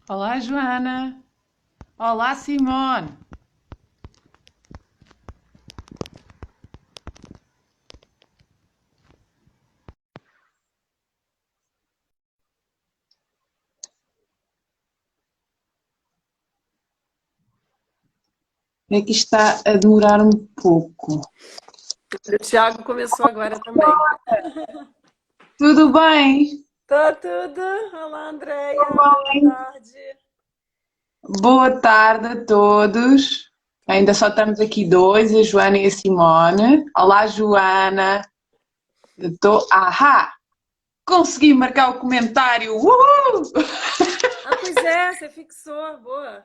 Olá, Joana. Olá, Simone. É que está a demorar um pouco. O Thiago começou agora também. Tudo bem? Tá tudo. Olá, Andréia. Boa tarde. Boa tarde a todos. Ainda só estamos aqui dois, a Joana e a Simone. Olá, Joana. Eu estou. Ahá! Consegui marcar o comentário. Uhul! Ah, pois é, você fixou. Boa.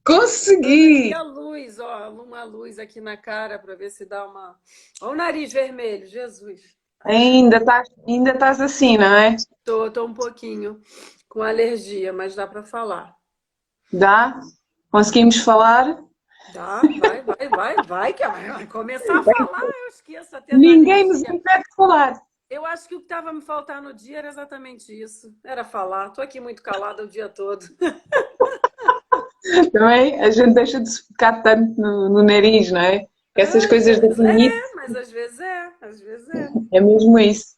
Dando aqui Consegui! a luz, ó, uma luz aqui na cara para ver se dá uma. Ó, o nariz vermelho, Jesus. Ainda estás assim, não é? Tô um pouquinho com alergia, mas dá para falar. Dá? Conseguimos falar? Dá, vai, que vai começar a falar, eu esqueço até da Ninguém nos alergia. impede de falar. Eu acho que o que estava me faltar no dia era exatamente isso. Era falar. Tô aqui muito calada o dia todo. Também a gente deixa de se focar tanto no nariz, não é? Essas Às coisas da vezes rinite, é, mas às vezes é, às vezes é. é mesmo isso.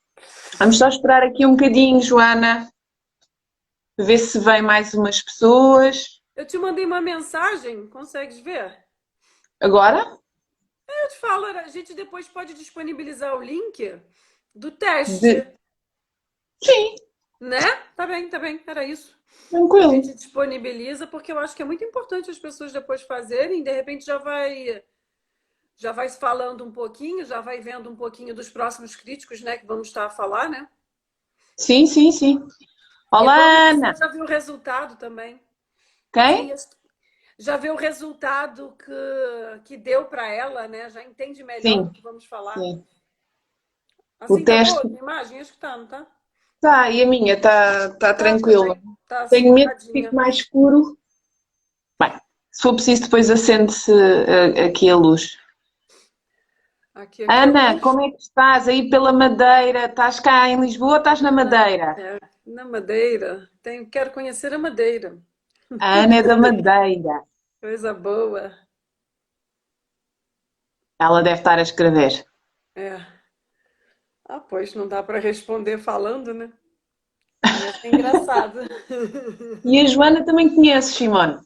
Vamos só esperar aqui um bocadinho, Joana, ver se vem mais umas pessoas. Eu te mandei uma mensagem, consegues ver? Agora? Eu te falo, a gente depois pode disponibilizar o link do teste, De... Sim, né? Tá bem, era isso. A tranquilo. gente disponibiliza porque eu acho que é muito importante as pessoas depois fazerem, de repente já vai falando um pouquinho, já vai vendo um pouquinho dos próximos críticos, né, que vamos estar a falar, né? Sim, sim, sim. E é bom que a Olá, pessoa Ana. já viu o resultado também. Sim, Quem? já vê o resultado que deu para ela, né? Já entende melhor do Sim, que vamos falar. sim. O Assim tá boa teste a imagem? Acho que tá, não tá? está, e a minha está Tá tranquila. também. Tá assim, Tenho medo que fique douradinha. mais escuro. Bem, se for preciso, depois acende-se aqui a luz. Aqui a Ana, luz. como é que estás aí pela Madeira? Estás cá em Lisboa ou estás na Madeira? É, na Madeira. Quero conhecer a Madeira. A Ana é da Madeira. Coisa boa. Ela deve estar a escrever. É. Ah, pois não dá para responder falando, né? Ia ser engraçado. E a Joana também conheces, Simone.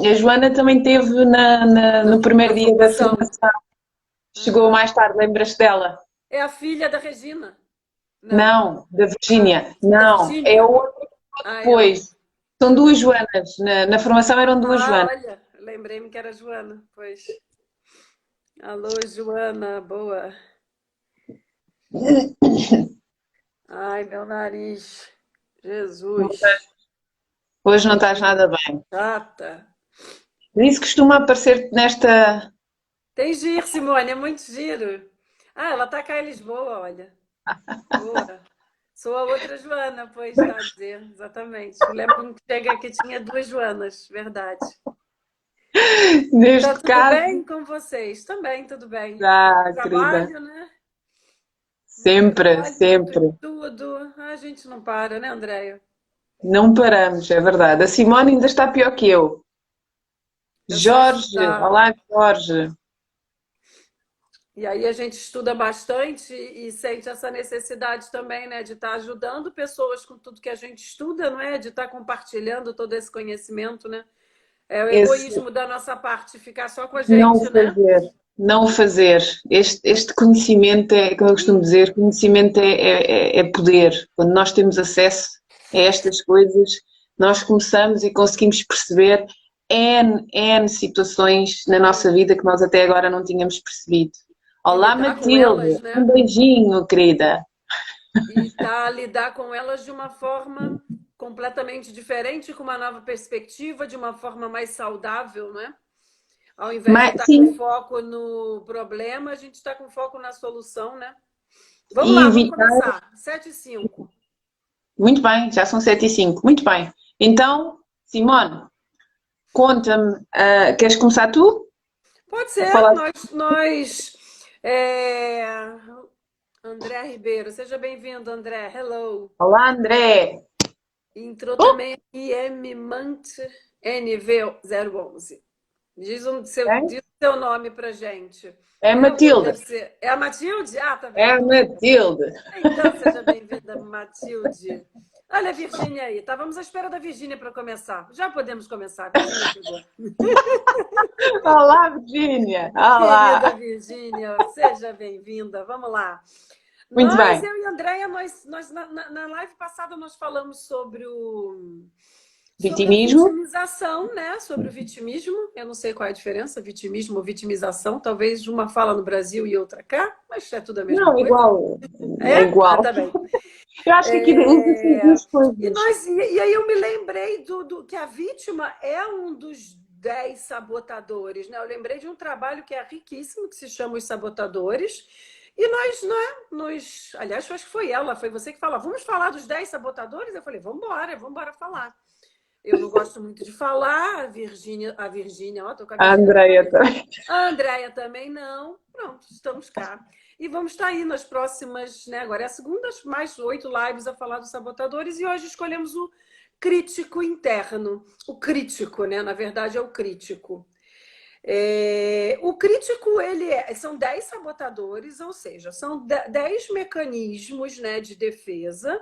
A Joana também esteve no Na primeiro dia da formação. formação. Chegou Ah, mais tarde, lembras dela? é a filha da Regina? Não. Não, da Ah, Virgínia. da Não, é Virgínia? outra Ah, é outra. depois. São duas Joanas. Na formação eram duas Ah, Joanas. olha, lembrei-me que era Joana. Pois. Alô, Joana, boa. Ai, meu nariz. Jesus. Hoje não estás Coisa nada bem. chata. Isso costuma aparecer nesta. Tem giro, Simone, é muito giro. Ah, ela tá cá em Lisboa, olha. Boa. Sou a outra Joana, pois está a dizer, exatamente. Eu lembro que chega que tinha duas Joanas, verdade. E tá Neste tudo caso, bem com vocês? Também, tudo bem. Muito já, querida. trabalho, né? Muito Sempre, trabalho, muito sempre. tudo. A gente não para, né, Andréia? Não paramos, é verdade. A Simone ainda está pior que eu. É só Jorge, estudar. olá Jorge. E aí a gente estuda bastante e sente essa necessidade também, né, de estar ajudando pessoas com tudo que a gente estuda, não é? De estar compartilhando todo esse conhecimento, né? É o Esse egoísmo da nossa parte ficar só com a não gente, né? fazer, não fazer. Este conhecimento é, como eu costumo dizer, conhecimento é poder. Quando nós temos acesso a estas coisas, nós começamos e conseguimos perceber N situações na nossa vida que nós até agora não tínhamos percebido. E Olá, lidar com Matilde, elas, um né? beijinho, querida. E tá lidar com elas de uma forma completamente diferente, com uma nova perspectiva, de uma forma mais saudável, né? Ao invés de Mas, estar com sim, foco no problema, a gente está com foco na solução, né? Vamos e lá, vamos evitar. começar. 7:05. Muito bem, já são 7h05. Muito bem. Então, Simone, conta-me, queres começar tu? Pode A ser, falar. é, André Ribeiro, seja bem-vindo, André. Hello. Olá, André. Entrou Oh, também aqui M. Mant NV011. é? Diz o seu nome pra gente. É a É, Matilde. deve ser. É a Matilde? Ah, tá É bem. a Matilde. Então, seja bem-vinda, Matilde. Olha a Virgínia aí. Estávamos à espera da Virgínia para começar. Já podemos começar. A Virgínia chegou. Olá, Virgínia. Querida Olá. Virgínia, seja bem-vinda. Vamos lá. Muito Nós, bem. eu e a Andréia, nós na live passada nós falamos sobre a Vitimismo? vitimização, né? Sobre o vitimismo. Eu não sei qual é a diferença, vitimismo ou vitimização. Talvez uma fala no Brasil e outra cá, mas é tudo a mesma Não, coisa. igual. É É? Ah, igual. tá bem. Eu acho que aqui usa-se as É, duas coisas. e aí eu me lembrei que a vítima é um dos 10 sabotadores, né? Eu lembrei de um trabalho que é riquíssimo, que se chama Os Sabotadores, e nós, né, aliás, eu acho que foi ela, foi você que falou, vamos falar dos 10 sabotadores? Eu falei, vamos embora falar. Eu não gosto muito de falar, a Virgínia, ó, tô com a A Virgínia na Andreia cabeça. também. A Andréia também não. Pronto, estamos cá. E vamos estar aí nas próximas, né? Agora é a segunda, mais 8 lives a falar dos sabotadores e hoje escolhemos o crítico interno. O crítico, né? Na verdade, é o crítico. O crítico, são 10 sabotadores, ou seja, são 10 mecanismos, né, de defesa.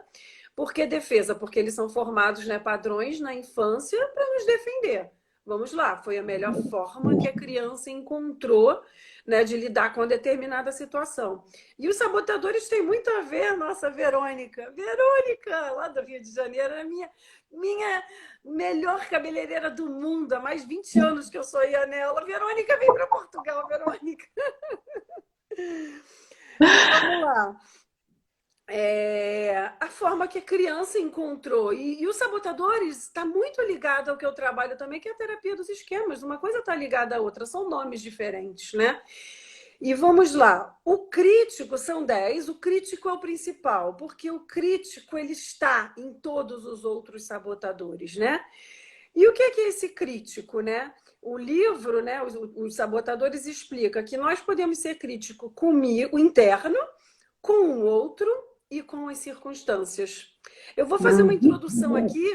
Por que defesa? Porque eles são formados, né, padrões na infância para nos defender. Vamos lá, foi a melhor forma que a criança encontrou, né, de lidar com determinada situação. E os sabotadores têm muito a ver, nossa Verônica. Verônica, lá do Rio de Janeiro, é minha melhor cabeleireira do mundo. Há mais de 20 anos que eu sou ia nela. Verônica, vem para Portugal, Verônica. E vamos lá. A forma que a criança encontrou. E os sabotadores está muito ligado ao que eu trabalho também, que é a terapia dos esquemas. Uma coisa está ligada à outra, são nomes diferentes, né? E vamos lá. O crítico são 10, o crítico é o principal, porque o crítico ele está em todos os outros sabotadores, né? E o que é esse crítico, né? O livro, né, os sabotadores explica que nós podemos ser crítico comigo, interno, com o outro e com as circunstâncias. Eu vou fazer uma introdução aqui.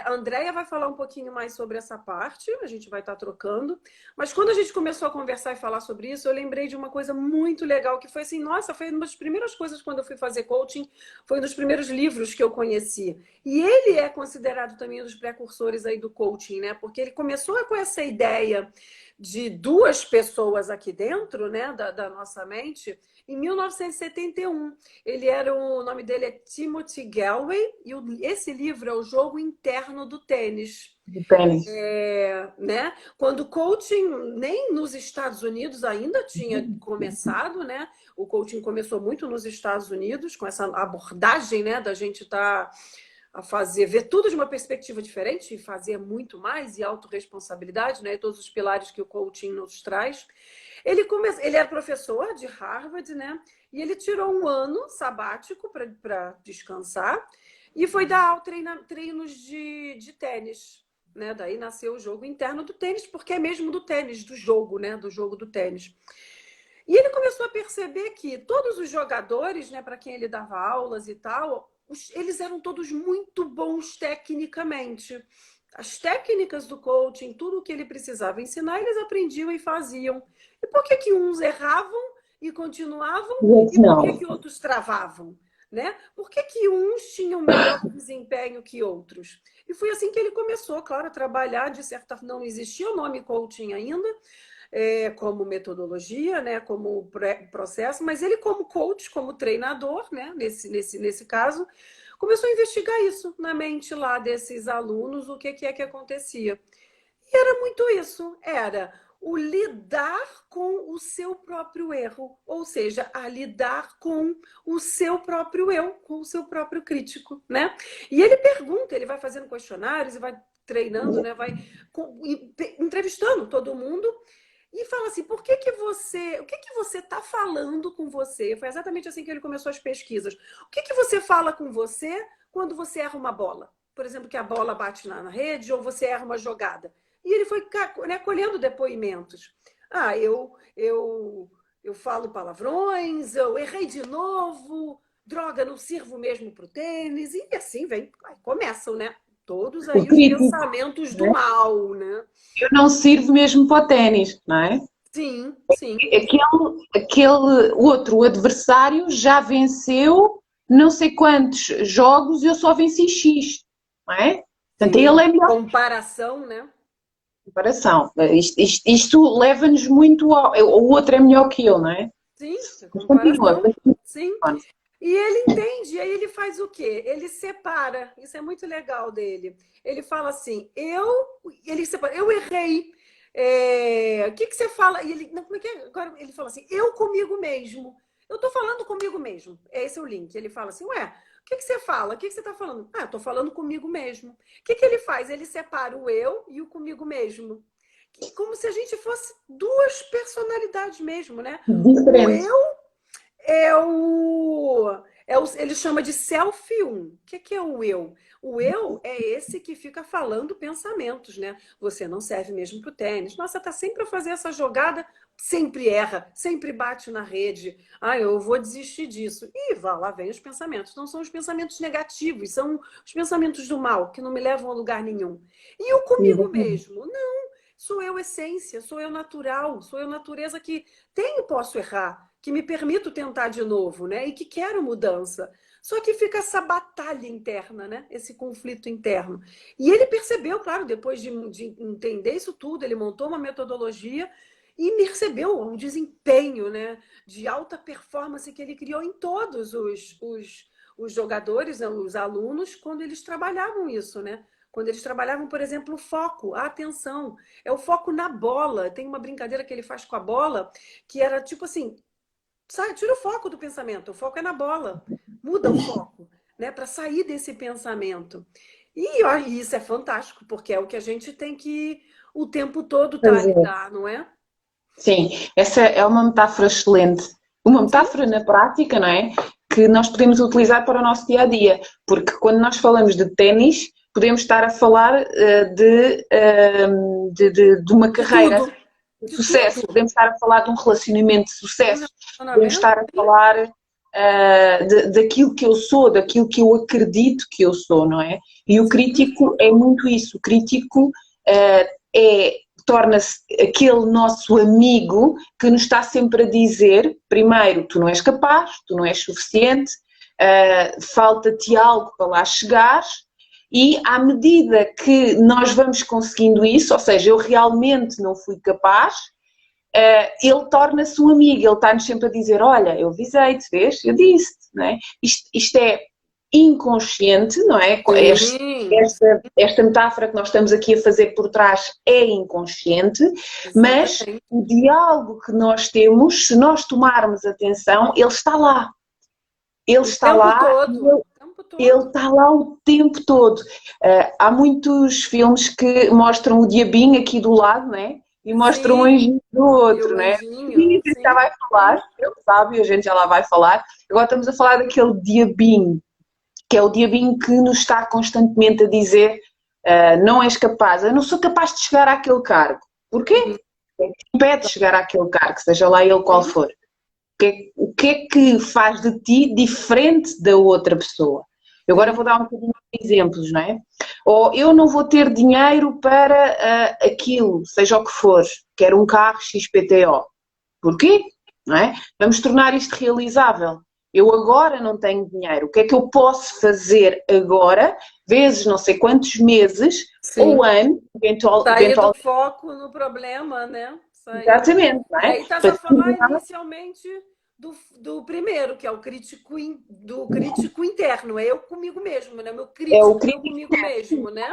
A Andréia vai falar um pouquinho mais sobre essa parte, a gente vai estar trocando. Mas quando a gente começou a conversar e falar sobre isso, eu lembrei de uma coisa muito legal, que foi assim, nossa, foi uma das primeiras coisas quando eu fui fazer coaching, foi um dos primeiros livros que eu conheci. E ele é considerado também um dos precursores aí do coaching, né? Porque ele começou com essa ideia de duas pessoas aqui dentro, né, da nossa mente, em 1971. O nome dele é Timothy Galway, e esse livro é O Jogo Interno do Tênis. De tênis. Né? Quando o coaching nem nos Estados Unidos ainda tinha começado, né? O coaching começou muito nos Estados Unidos, com essa abordagem, né, da gente estar a ver tudo de uma perspectiva diferente e fazer muito mais, e autorresponsabilidade, né? E todos os pilares que o coaching nos traz. Ele era professor de Harvard, né? E ele tirou um ano sabático para descansar e foi dar treinos de tênis. Né? Daí nasceu o jogo interno do tênis, porque é mesmo do tênis, do jogo, né? Do jogo do tênis. E ele começou a perceber que todos os jogadores, né, para quem ele dava aulas e tal, eles eram todos muito bons tecnicamente. As técnicas do coaching, tudo o que ele precisava ensinar, eles aprendiam e faziam. E por que uns erravam e continuavam? E por Não. que outros travavam? Né? Por que uns tinham melhor desempenho que outros? E foi assim que ele começou, claro, a trabalhar, de certa forma, não existia o nome coaching ainda, como metodologia, né, como processo, mas ele como coach, como treinador, né, nesse caso, começou a investigar isso na mente lá desses alunos, o que é que acontecia. E era muito isso, era o lidar com o seu próprio erro, ou seja, a lidar com o seu próprio eu, com o seu próprio crítico, né? E ele pergunta, ele vai fazendo questionários e vai treinando, né? Vai entrevistando todo mundo e fala assim, o que você está falando com você? Foi exatamente assim que ele começou as pesquisas. O que você fala com você quando você erra uma bola? Por exemplo, que a bola bate na rede ou você erra uma jogada. E ele foi, né, colhendo depoimentos. Eu falo palavrões, eu errei de novo, droga, não sirvo mesmo para o tênis, e assim vem, aí começam, né? Todos O aí os crítico, pensamentos do né? mal, né? Eu não sirvo mesmo para o ténis, não é? Sim, sim. Aquele outro, o adversário, já venceu não sei quantos jogos e eu só venci X, não é? Portanto, Sim, ele é melhor comparação, né? que comparação. Isto leva-nos muito ao. O outro é melhor que eu, não é? Sim, Mas continua. comparação, sim. E ele entende, aí ele faz o quê? Ele separa, isso é muito legal dele. Ele fala assim, ele separa, eu errei. O que que você fala? E ele, não, como é que é? Agora ele fala assim, eu comigo mesmo. Eu tô falando comigo mesmo. Esse é o link. Ele fala assim, ué, o que que você fala? O que que você tá falando? Ah, eu tô falando comigo mesmo. O que que ele faz? Ele separa o eu e o comigo mesmo. Como se a gente fosse duas personalidades mesmo, né? O Diferente. eu ele chama de self um. O que é o eu? O eu é esse que fica falando pensamentos, né? Você não serve mesmo para o tênis. Nossa, tá sempre a fazer essa jogada, sempre erra, sempre bate na rede. Ah, eu vou desistir disso. E lá vem os pensamentos. Não são os pensamentos negativos, são os pensamentos do mal, que não me levam a lugar nenhum. E o comigo mesmo? Não, sou eu essência, sou eu natural, sou eu natureza que tenho, posso errar, que me permito tentar de novo, né? E que quero mudança. Só que fica essa batalha interna, né? Esse conflito interno. E ele percebeu, claro, depois de entender isso tudo, ele montou uma metodologia e percebeu um desempenho, né, de alta performance que ele criou em todos os jogadores, né, os alunos, quando eles trabalhavam isso, né? Quando eles trabalhavam, por exemplo, o foco, a atenção. É o foco na bola. Tem uma brincadeira que ele faz com a bola, que era tipo assim, sai, tira o foco do pensamento, o foco é na bola. Muda o foco, né, para sair desse pensamento. E ó, isso é fantástico, porque é o que a gente tem que o tempo todo tá a Fazer. lidar, não é? Sim, essa é uma metáfora excelente. Uma Sim, metáfora na prática, não é? Que nós podemos utilizar para o nosso dia a dia. Porque quando nós falamos de ténis, podemos estar a falar de uma de carreira tudo, de de sucesso, tudo. podemos estar a falar de um relacionamento de Um sucesso, podemos relacionamento, estar a falar daquilo que eu sou, daquilo que eu acredito que eu sou, não é? E o sim, crítico é muito isso. O crítico é torna-se aquele nosso amigo que nos está sempre a dizer, primeiro, tu não és capaz, tu não és suficiente, falta-te algo para lá chegares, e à medida que nós vamos conseguindo isso, ou seja, eu realmente não fui capaz, ele torna-se um amigo, ele está-nos sempre a dizer, olha, eu avisei-te, vês? Eu disse-te, não é? Isto é inconsciente, não é? sim, Esta metáfora que nós estamos aqui a fazer por trás é inconsciente, mas exatamente. o diálogo que nós temos, se nós tomarmos atenção, ele está lá. Ele O está tempo lá e todo, o tempo ele todo. está lá o tempo todo. Há muitos filmes que mostram o diabinho aqui do lado, né? E mostram o Sim, anjinho do e o outro, né? anjinho, E a gente já sim. vai falar, ele sabe, a gente já lá vai falar. Agora estamos a falar daquele diabinho, que é o diabinho que nos está constantemente a dizer não és capaz, eu não sou capaz de chegar àquele cargo. Porquê? Sim, O que é que te impede de chegar àquele cargo, seja lá ele qual sim, for? O que é que faz de ti diferente da outra pessoa? Eu agora sim. vou dar um bocadinho de exemplos, não é? Ou eu não vou ter dinheiro para aquilo, seja o que for, quero um carro XPTO. Porquê? Não é? Vamos tornar isto realizável. Eu agora não tenho dinheiro. O que é que eu posso fazer agora, vezes não sei quantos meses ou Sim. ano, Sair do eventualmente, foco no problema, né? Sair do... exatamente, não E é? aí estás Para a falar tornar inicialmente do primeiro, que é o crítico, do crítico interno, é eu comigo mesmo, né? Meu é o crítico, eu crítico. comigo mesmo, né?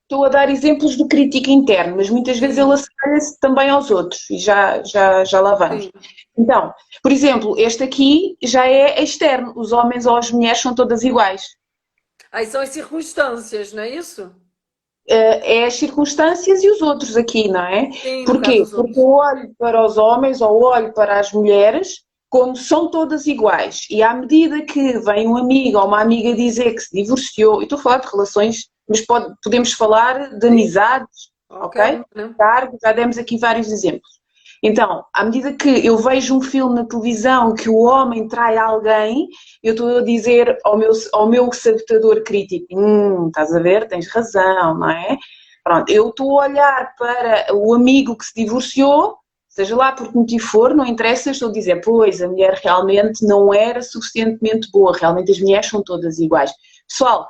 Estou a dar exemplos do crítico interno, mas muitas vezes ele Sim, assemelha-se também aos outros e já lá vamos. sim. Então, por exemplo, este aqui já é externo. Os homens ou as mulheres são todas iguais. Aí são as circunstâncias, não é isso? É as circunstâncias e os outros aqui, não é? Sim, no caso Porquê? dos Porque eu outros. olho para os homens ou olho para as mulheres como são todas iguais. E à medida que vem um amigo ou uma amiga dizer que se divorciou, e estou a falar de relações, mas podemos falar de Sim, amizades, qualquer ok? um, né? Cargo, já demos aqui vários exemplos. Então, à medida que eu vejo um filme na televisão que o homem trai alguém, eu estou a dizer ao meu sabotador crítico, estás a ver, tens razão, não é? Pronto, eu estou a olhar para o amigo que se divorciou, seja lá por que motivo for, não interessa, eu estou a dizer, pois, a mulher realmente não era suficientemente boa, realmente as mulheres são todas iguais. Pessoal,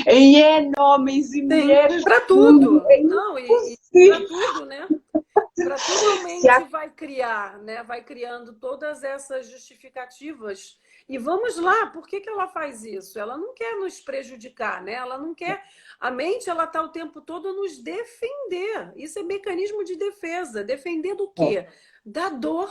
aí é homens e Sim, mulheres, para tudo, tudo. é Não, e para impossível. tudo, né? Para tudo a Se mente há vai criar, né? Vai criando todas essas justificativas. E vamos lá, por que que ela faz isso? Ela não quer nos prejudicar, né? Ela não quer. A mente, ela está o tempo todo a nos defender. Isso é mecanismo de defesa. Defender do quê? Da dor,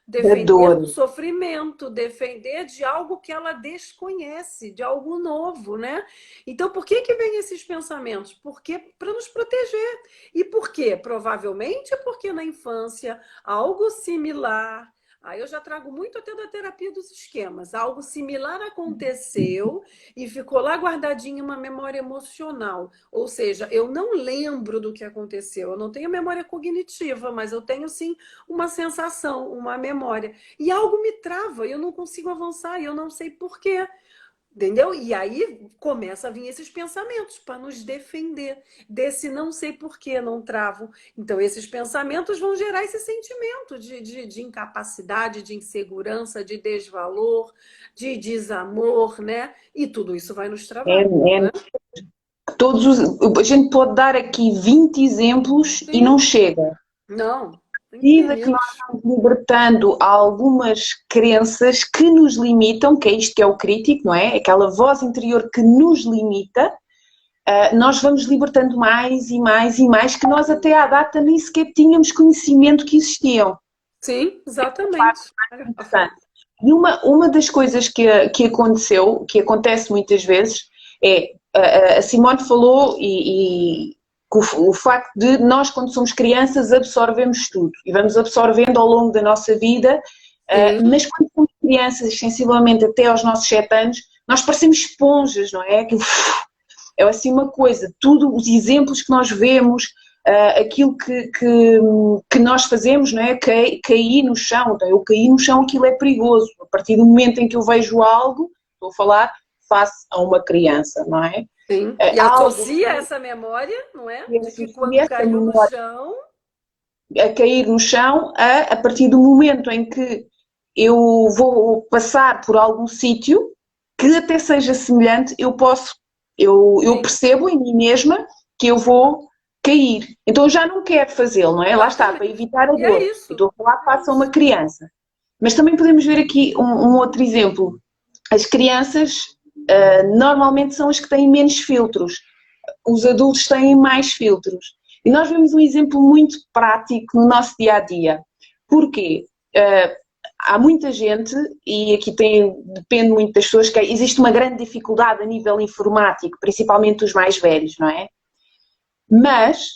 da defender do dor. sofrimento, defender de algo que ela desconhece, de algo novo, né? Então, por que que vem esses pensamentos? Porque para nos proteger. E por quê? Provavelmente porque na infância algo similar. Aí eu já trago muito até da terapia dos esquemas. Algo similar aconteceu e ficou lá guardadinho em uma memória emocional. Ou seja, eu não lembro do que aconteceu. Eu não tenho memória cognitiva, mas eu tenho sim uma sensação, uma memória. E algo me trava, eu não consigo avançar, e eu não sei por quê. Entendeu? E aí começa a vir esses pensamentos para nos defender desse não sei por que não travam. Então, esses pensamentos vão gerar esse sentimento de incapacidade, de insegurança, de desvalor, de desamor, né? E tudo isso vai nos É, travar, não é? a gente pode dar aqui 20 exemplos e Sim, não chega. não, Medida que nós infinitos. vamos libertando algumas crenças que nos limitam, que é isto que é o crítico, não é? Aquela voz interior que nos limita, nós vamos libertando mais e mais e mais, que nós até à data nem sequer tínhamos conhecimento que existiam. Sim, exatamente. Interessante. E uma das coisas que aconteceu, que acontece muitas vezes, é a Simone falou o facto de nós, quando somos crianças, absorvemos tudo e vamos absorvendo ao longo da nossa vida, Sim, mas quando somos crianças, sensivelmente até aos nossos 7 anos, nós parecemos esponjas, não é? Aquilo, é assim uma coisa, tudo, os exemplos que nós vemos, aquilo que nós fazemos, não é? Cair no chão, então, eu cair no chão, aquilo é perigoso. A partir do momento em que eu vejo algo, estou a falar face a uma criança, não é? sim. E Algo associa essa memória, não é? que De que associa quando essa caiu no memória chão. a cair no chão, a partir do momento em que eu vou passar por algum sítio que até seja semelhante, eu Sim, percebo em mim mesma que eu vou cair. Então eu já não quero fazê-lo, não é? Lá está, para exatamente. evitar a E é dor. E isso. estou a falar É face a uma isso. criança. Mas também podemos ver aqui um outro exemplo. As crianças normalmente são as que têm menos filtros. Os adultos têm mais filtros. E nós vemos um exemplo muito prático no nosso dia a dia. Porquê? Há muita gente, e aqui depende muito das pessoas, que existe uma grande dificuldade a nível informático, principalmente os mais velhos, não é? Mas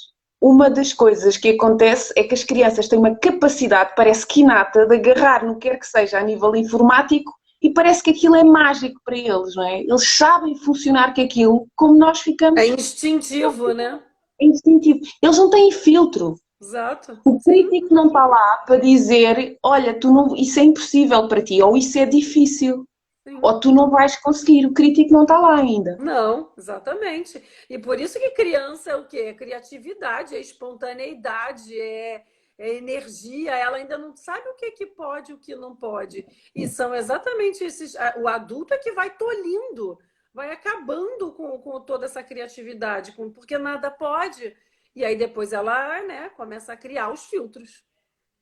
uma das coisas que acontece é que as crianças têm uma capacidade, parece que inata, de agarrar no que quer que seja a nível informático e parece que aquilo é mágico para eles, não é? Eles sabem funcionar com aquilo como nós É ficamos instintivo, né? instintivo. Eles não têm filtro. Exato. O Sim, crítico não está lá para dizer, olha, tu não, isso é impossível para ti, ou isso é difícil, sim. ou tu não vais conseguir. O crítico não está lá ainda. Não, exatamente. E por isso que criança é o quê? É criatividade, é espontaneidade, é energia. Ela ainda não sabe o que pode e o que não pode. E são exatamente esses. O adulto é que vai tolhindo, vai acabando com toda essa criatividade, porque nada pode. E aí depois ela, né, começa a criar os filtros.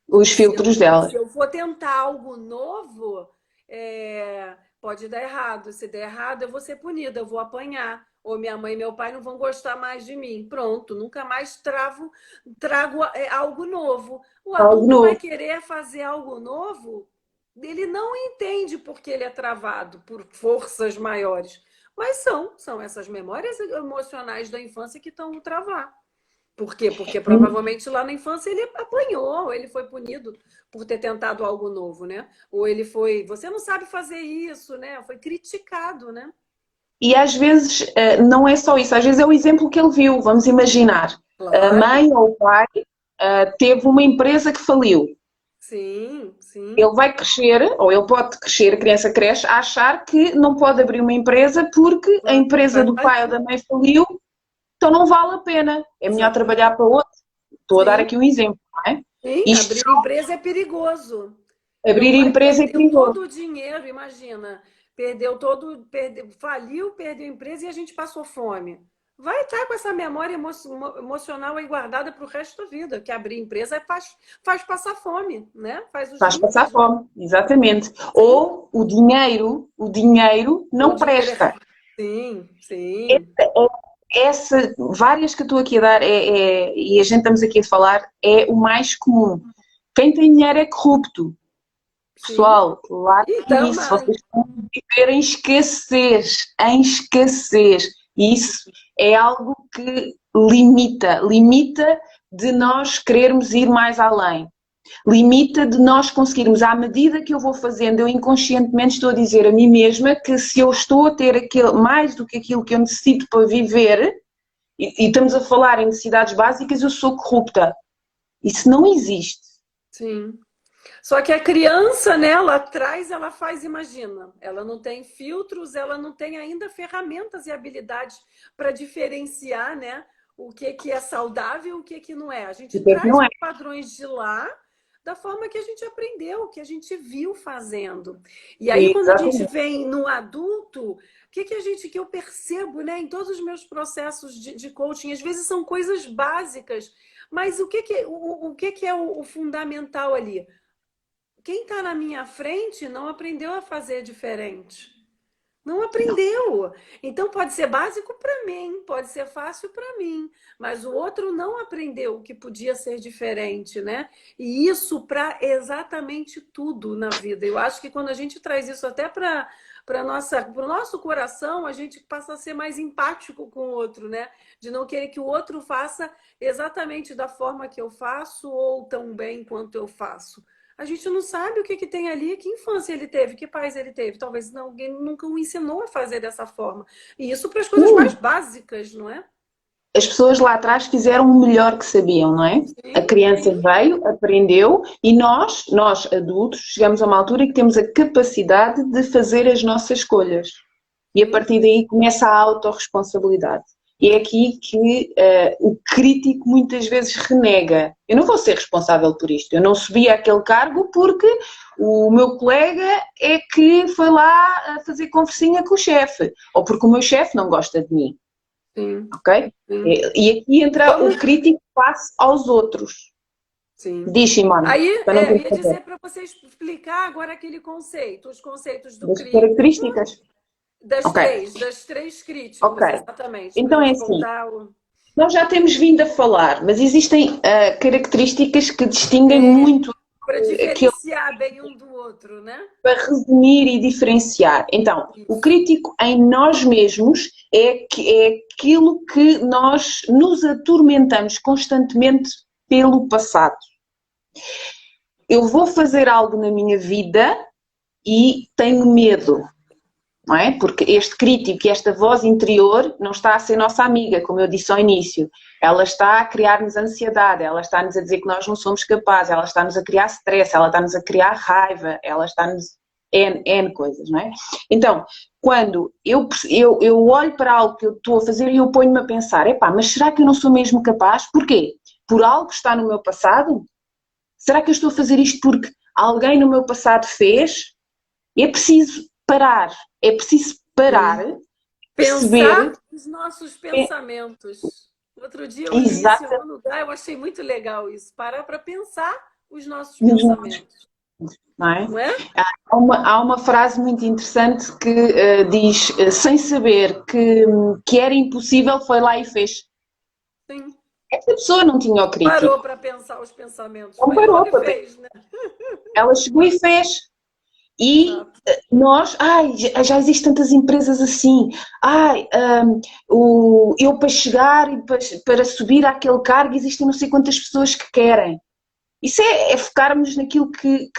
Os E se filtros eu, dela. se eu for tentar algo novo, pode dar errado. Se der errado, eu vou ser punida, eu vou apanhar. Ou minha mãe e meu pai não vão gostar mais de mim. Pronto, nunca mais trago algo novo. O Algo adulto vai novo. querer fazer algo novo, ele não entende porque ele é travado por forças maiores. Mas são essas memórias emocionais da infância que estão o travar. Por quê? Porque provavelmente lá na infância ele apanhou, ou ele foi punido por ter tentado algo novo, né? Ou ele foi, você não sabe fazer isso, né? Foi criticado, né? E às vezes não é só isso, às vezes é o exemplo que ele viu. Vamos imaginar, a Claro, mãe ou o pai teve uma empresa que faliu. Sim, sim. Ele vai crescer, ou ele pode crescer, a criança cresce, a achar que não pode abrir uma empresa porque a empresa Vai do pai ou fazer. da mãe faliu, então não vale a pena. É melhor Exatamente. trabalhar para outro. Estou a dar Sim, aqui um exemplo, não é? sim, Isto abrir empresa é perigoso. abrir Meu pai empresa é perdeu perigoso. todo o dinheiro, imagina. Faliu, perdeu a empresa e a gente passou fome. Vai estar com essa memória emocional aí guardada para o resto da vida, que abrir empresa faz passar fome, né? Faz os Faz passar vínculos, né? fome, exatamente. Sim, Ou o dinheiro o não dinheiro presta. Sim, sim, Várias que eu estou aqui a dar, e a gente estamos aqui a falar, é o mais comum. Quem tem dinheiro é corrupto. sim. Pessoal, larguem Então, isso. Vocês estão a viver em escassez. Em escassez. E isso é algo que limita de nós querermos ir mais além. Limita de nós conseguirmos, à medida que eu vou fazendo, eu inconscientemente estou a dizer a mim mesma que se eu estou a ter mais do que aquilo que eu necessito para viver, e estamos a falar em necessidades básicas, eu sou corrupta. Isso não existe. sim. Só que a criança, né, lá atrás, ela faz, imagina, ela não tem filtros, ela não tem ainda ferramentas e habilidades para diferenciar, né, o que é saudável e o que não é. A gente O que é que traz não é? os padrões de lá da forma que a gente aprendeu, que a gente viu fazendo. E aí, quando a gente Exatamente. vem no adulto, que eu percebo, né, em todos os meus processos de coaching, às vezes são coisas básicas, mas o que é o fundamental ali? Quem está na minha frente não aprendeu a fazer diferente. Não aprendeu. Então pode ser básico para mim, pode ser fácil para mim, mas o outro não aprendeu que podia ser diferente, né? E isso para exatamente tudo na vida. Eu acho que quando a gente traz isso até para o nosso coração, a gente passa a ser mais empático com o outro, né? De não querer que o outro faça exatamente da forma que eu faço ou tão bem quanto eu faço. A gente não sabe o que tem ali, que infância ele teve, que pais ele teve. Talvez não, alguém nunca o ensinou a fazer dessa forma. E isso para as coisas mais Sim, básicas, não é? as pessoas lá atrás fizeram o melhor que sabiam, não é? A Sim, criança sim, veio, aprendeu e nós adultos, chegamos a uma altura em que temos a capacidade de fazer as nossas escolhas. E a sim. partir daí começa a autorresponsabilidade. E é aqui que o crítico muitas vezes renega. Eu não vou ser responsável por isto. Eu não subi àquele cargo porque o meu colega é que foi lá a fazer conversinha com o chefe. Ou porque o meu chefe não gosta de mim. Sim, Ok? sim. E aqui entra o Vamos, crítico face aos outros. sim. Diz, Simone, Aí, para não ter eu que ia fazer. dizer para você explicar agora aquele conceito, os conceitos do Das crítico, características. Ok, das três ok. críticos, exatamente, para a Então é gente assim. voltar. Nós já temos vindo a falar, mas existem características que distinguem muito Para aquele diferenciar bem um do outro, né? para resumir e diferenciar. Então, o Isso. crítico em nós mesmos é aquilo que nós nos atormentamos constantemente pelo passado. Eu vou fazer algo na minha vida e tenho medo, não é? Porque este crítico e esta voz interior não está a ser nossa amiga, como eu disse ao início. Ela está a criar-nos ansiedade, ela está-nos a dizer que nós não somos capazes, ela está-nos a criar stress, ela está-nos a criar raiva, ela está-nos N coisas, não é? Então, quando eu olho para algo que eu estou a fazer e eu ponho-me a pensar, epá, mas será que eu não sou mesmo capaz? Porquê? Por algo que está no meu passado? Será que eu estou a fazer isto porque alguém no meu passado fez? É preciso parar, é preciso parar, Sim. perceber, Pensar os nossos é, pensamentos. Outro dia eu li isso em exatamente, algum lugar, eu achei muito legal isso. Parar para pensar os nossos pensamentos, não é? não é? Há uma frase muito interessante que diz, sem saber que era impossível, foi lá e fez. Sim. Essa pessoa não tinha o Parou crítico, para pensar os pensamentos. não Foi logo parou e para pensar. fez, né? Ela chegou e fez. E Exato. nós, já existem tantas empresas assim, eu para chegar e para subir àquele cargo existem não sei quantas pessoas que querem. Isso é focarmos naquilo que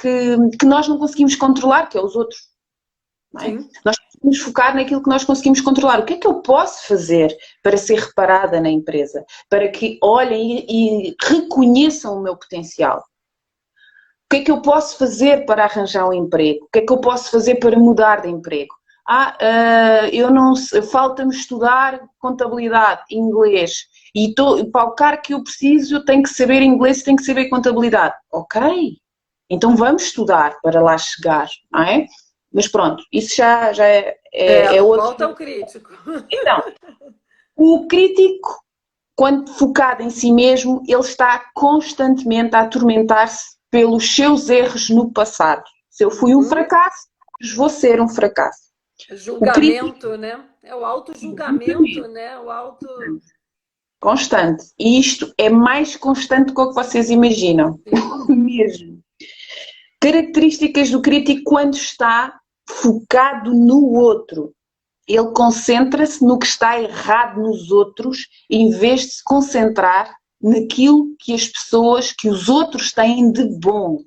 nós não conseguimos controlar, que é os outros. Não é? Sim. Nós temos nos focar naquilo que nós conseguimos controlar. O que é que eu posso fazer para ser reparada na empresa? Para que olhem e reconheçam o meu potencial? O que é que eu posso fazer para arranjar um emprego? O que é que eu posso fazer para mudar de emprego? Eu não falta-me estudar contabilidade, inglês, e para o cargo que eu preciso eu tenho que saber inglês e tenho que saber contabilidade. Ok, então vamos estudar para lá chegar, não é? Mas pronto, isso já é outro. Volta ao crítico. Então, o crítico, quando focado em si mesmo, ele está constantemente a atormentar-se pelos seus erros no passado. Se eu fui um fracasso, vou ser um fracasso. Julgamento, né? É o auto-julgamento, né? O auto... Constante. E isto é mais constante do que o que vocês imaginam. Mesmo. Características do crítico quando está focado no outro. Ele concentra-se no que está errado nos outros, em vez de se concentrar naquilo que as pessoas, que os outros têm de bom.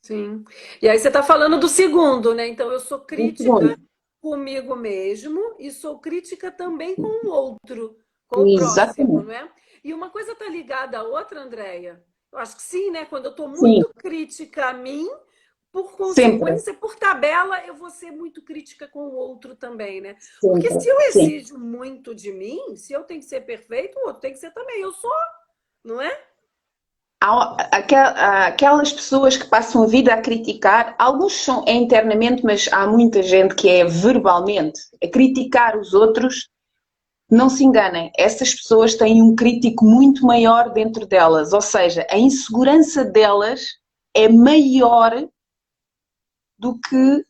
Sim. E aí você está falando do segundo, né? Então eu sou crítica comigo mesmo e sou crítica também com o outro, com o próximo, não é? E uma coisa está ligada à outra, Andréia? Eu acho que sim, né? Quando eu estou muito crítica a mim, por consequência, por tabela, eu vou ser muito crítica com o outro também, né? Porque se eu exijo muito de mim, se eu tenho que ser perfeito, o outro tem que ser também. Eu sou, não é? Aquelas pessoas que passam a vida a criticar, alguns são internamente, mas há muita gente que é verbalmente, a criticar os outros. Não se enganem, essas pessoas têm um crítico muito maior dentro delas, ou seja, a insegurança delas é maior do que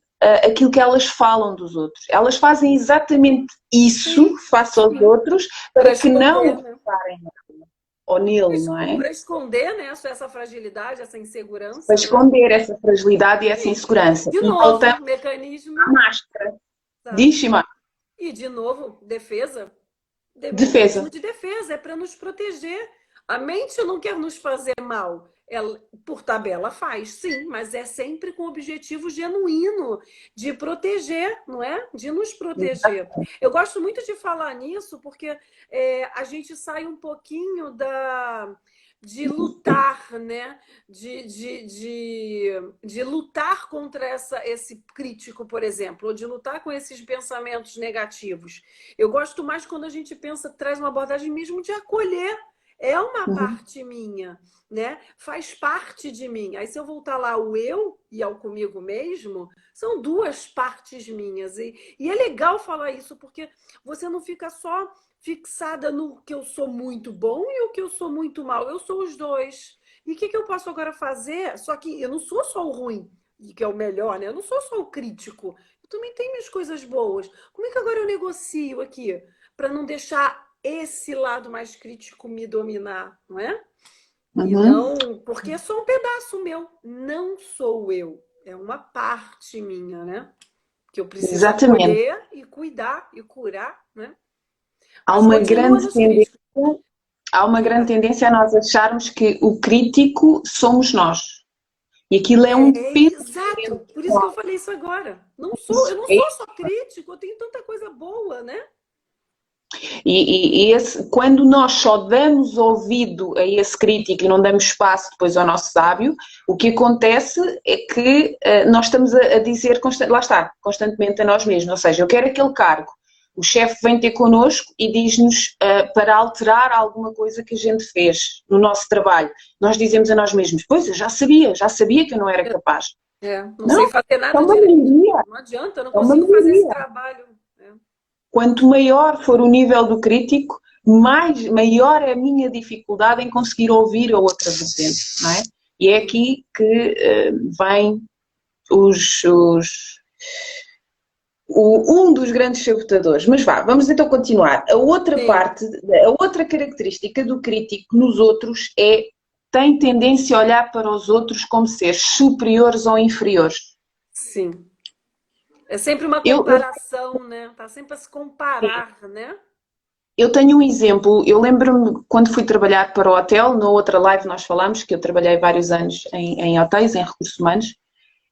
aquilo que elas falam dos outros. Elas fazem exatamente isso face aos outros para que não reparem ou nele, não é? Para esconder, né, essa fragilidade, essa insegurança. Para esconder essa fragilidade e essa insegurança. De novo, mecanismo... A máscara. Diz, Simone. E, de novo, defesa. Defesa. De defesa, é para nos proteger. A mente não quer nos fazer mal. Ela, por tabela faz, sim, mas é sempre com o objetivo genuíno de proteger, não é? De nos proteger. Eu gosto muito de falar nisso porque a gente sai um pouquinho de lutar, né? De lutar contra esse crítico, por exemplo, ou de lutar com esses pensamentos negativos. Eu gosto mais quando a gente traz uma abordagem mesmo de acolher. É uma parte minha, né? Faz parte de mim. Aí se eu voltar lá ao eu e ao comigo mesmo, são duas partes minhas. E é legal falar isso, porque você não fica só fixada no que eu sou muito bom e o que eu sou muito mal. Eu sou os dois. E o que eu posso agora fazer? Só que eu não sou só o ruim, que é o melhor, né? Eu não sou só o crítico. Eu também tenho minhas coisas boas. Como é que agora eu negocio aqui para não deixar esse lado mais crítico me dominar, não é? E não, porque é só um pedaço meu, não sou eu, é uma parte minha, né? Que eu preciso acolher e cuidar e curar, né? Há uma grande tendência a nós acharmos que o crítico somos nós. E aquilo é um peso. Exato, por isso que eu falei isso agora. Eu não sou só crítico, eu tenho tanta coisa boa, né? Quando nós só damos ouvido a esse crítico e não damos espaço depois ao nosso sábio, o que acontece é que nós estamos a dizer, lá está, constantemente a nós mesmos, ou seja, eu quero aquele cargo, o chefe vem ter connosco e diz-nos para alterar alguma coisa que a gente fez no nosso trabalho. Nós dizemos a nós mesmos, pois eu já sabia que eu não era capaz. Não sei fazer nada direito. Não adianta, eu não consigo fazer esse trabalho. Quanto maior for o nível do crítico, maior é a minha dificuldade em conseguir ouvir a outra vertente, não é? E é aqui que vem um dos grandes sabotadores. Mas vamos então continuar. A outra parte, a outra característica do crítico nos outros tem tendência a olhar para os outros como seres superiores ou inferiores. Sim. É sempre uma comparação, né? Está sempre a se comparar, né? Eu tenho um exemplo. Eu lembro-me quando fui trabalhar para o hotel, na outra live nós falamos que eu trabalhei vários anos em hotéis, em recursos humanos,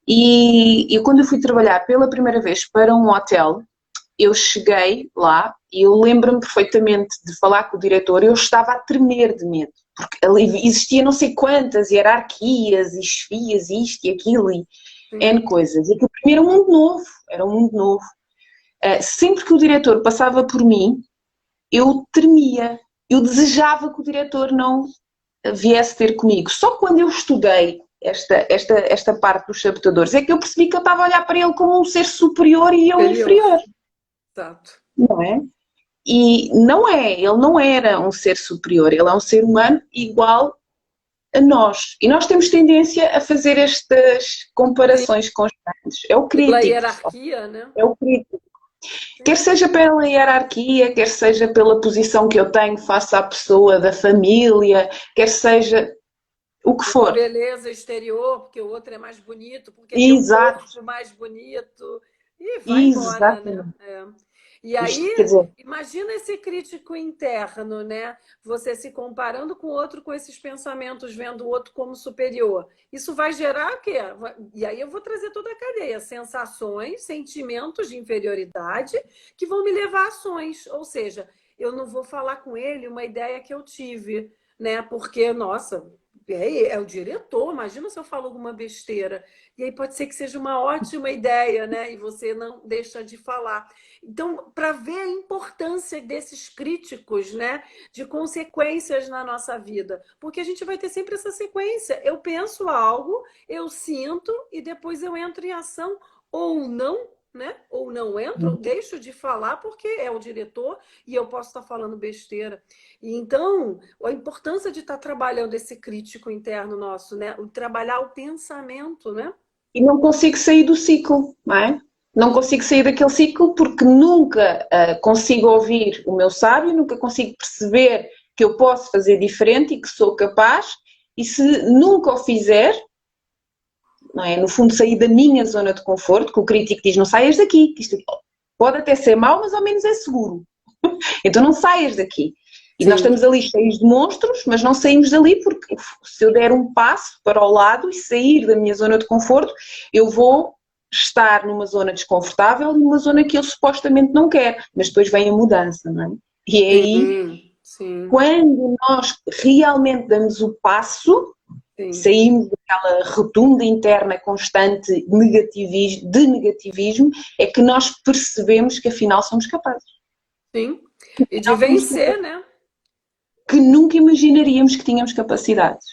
e quando eu fui trabalhar pela primeira vez para um hotel, eu cheguei lá e eu lembro-me perfeitamente de falar com o diretor, eu estava a tremer de medo, porque ali existia não sei quantas hierarquias e chefias, isto e aquilo e N coisas. E aquilo para mim era um mundo novo, era um mundo novo. Sempre que o diretor passava por mim, eu tremia, eu desejava que o diretor não viesse ter comigo. Só quando eu estudei esta parte dos sabotadores é que eu percebi que eu estava a olhar para ele como um ser superior e eu inferior. Exato. Não é? E não é, ele não era um ser superior, ele é um ser humano igual a nós. E nós temos tendência a fazer estas comparações constantes. É o Pela crítico. hierarquia, né? É o crítico. Quer seja pela hierarquia, quer seja pela posição que eu tenho face à pessoa da família, quer seja o que for. A beleza exterior, porque o outro é mais bonito, porque tem um Exato. corpo mais bonito, e vai embora, né? E aí, quer dizer, imagina esse crítico interno, né? Você se comparando com o outro com esses pensamentos, vendo o outro como superior. Isso vai gerar o quê? E aí eu vou trazer toda a cadeia, sensações, sentimentos de inferioridade que vão me levar a ações. Ou seja, eu não vou falar com ele uma ideia que eu tive, né? Porque, nossa, é o diretor, imagina se eu falo alguma besteira. E aí pode ser que seja uma ótima ideia, né? E você não deixa de falar. Então, para ver a importância desses críticos, né? De consequências na nossa vida. Porque a gente vai ter sempre essa sequência. Eu penso algo, eu sinto e depois eu entro em ação ou não, né? Ou não entro, deixo de falar porque é o diretor e eu posso estar falando besteira. E então, a importância de estar trabalhando esse crítico interno nosso, né? Trabalhar o pensamento, né? E não consigo sair do ciclo, não é? Não consigo sair daquele ciclo porque nunca consigo ouvir o meu sábio, nunca consigo perceber que eu posso fazer diferente e que sou capaz, e se nunca o fizer, não é? No fundo, sair da minha zona de conforto, que o crítico diz: não saias daqui, que isto pode até ser mau, mas ao menos é seguro. Então não saias daqui. E Sim. nós estamos ali cheios de monstros, mas não saímos dali porque se eu der um passo para o lado e sair da minha zona de conforto, eu vou estar numa zona desconfortável e numa zona que eu supostamente não quero. Mas depois vem a mudança, não é? E é aí, sim. quando nós realmente damos o passo, Sim. saímos daquela rotunda interna constante de negativismo, é que nós percebemos que afinal somos capazes. Sim, e de vencer, né? Que nunca imaginaríamos que tínhamos capacidades.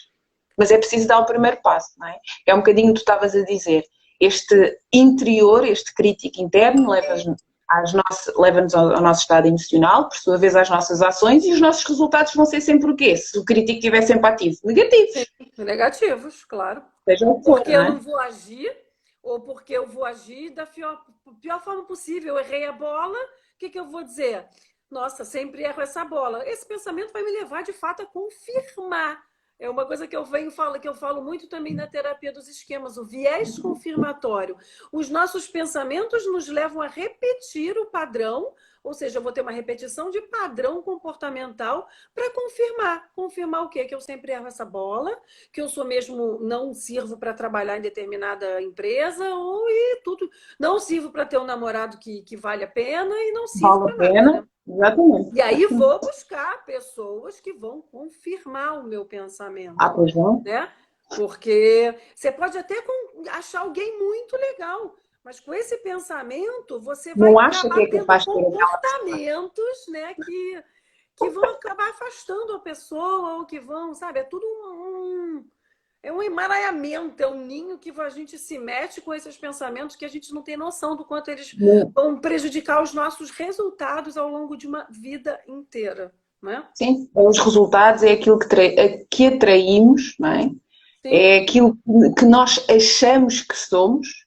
Mas é preciso dar o primeiro passo, não é? É um bocadinho o que tu estavas a dizer. Este interior, este crítico interno, leva-nos ao nosso estado emocional, por sua vez às nossas ações, e os nossos resultados vão ser sempre o quê? Se o crítico estiver sempre ativo? Negativos. Sim, negativos, claro. Seja o que for, porque não é? Eu não vou agir, ou porque eu vou agir da pior forma possível. Eu errei a bola, o que eu vou dizer? Nossa, sempre erro essa bola. Esse pensamento vai me levar, de fato, a confirmar. É uma coisa que que eu falo muito também na terapia dos esquemas, o viés confirmatório. Os nossos pensamentos nos levam a repetir o padrão, ou seja, eu vou ter uma repetição de padrão comportamental para confirmar. Confirmar o quê? Que eu sempre erro essa bola, que eu sou mesmo, não sirvo para trabalhar em determinada empresa, e tudo. Não sirvo para ter um namorado que vale a pena e não sirvo para nada. Né? Exatamente. E aí vou buscar pessoas que vão confirmar o meu pensamento. Pois não. Né? Porque você pode até achar alguém muito legal, mas com esse pensamento você vai acabar tendo comportamentos, né, que vão acabar afastando a pessoa, ou que vão, sabe? É tudo é um emaranhamento, é um ninho que a gente se mete com esses pensamentos que a gente não tem noção do quanto eles vão prejudicar os nossos resultados ao longo de uma vida inteira. Né? Sim, os resultados é aquilo que atraímos, não é? Sim. É aquilo que nós achamos que somos,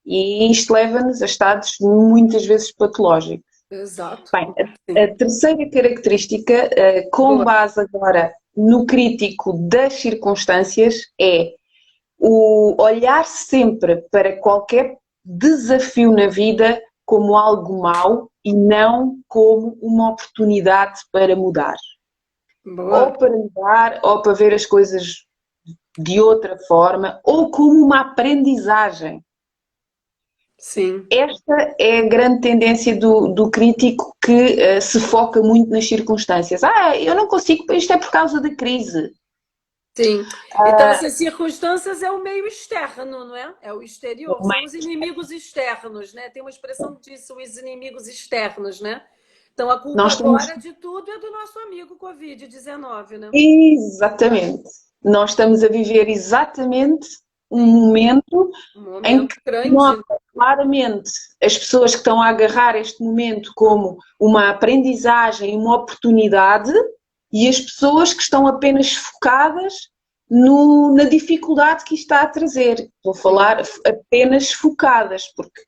e isto leva-nos a estados muitas vezes patológicos. Exato. Bem, a terceira característica, com base agora no crítico das circunstâncias, é o olhar sempre para qualquer desafio na vida como algo mau e não como uma oportunidade para mudar. Boa. Ou para mudar, ou para ver as coisas de outra forma, ou como uma aprendizagem. Sim, Esta é a grande tendência do crítico que se foca muito nas circunstâncias. Eu não consigo, isto é por causa da crise. sim. Então, essas circunstâncias é o meio externo, não é? É o exterior, são os inimigos externos, né? Tem uma expressão que diz os inimigos externos, né? Então, a culpa Nós temos. agora de tudo é do nosso amigo Covid-19, né? Exatamente. Nós estamos a viver exatamente um Sim, momento um em que momento se grande. nota claramente as pessoas que estão a agarrar este momento como uma aprendizagem, uma oportunidade, e as pessoas que estão apenas focadas na dificuldade que isto está a trazer. Estou a Sim, falar apenas focadas, porque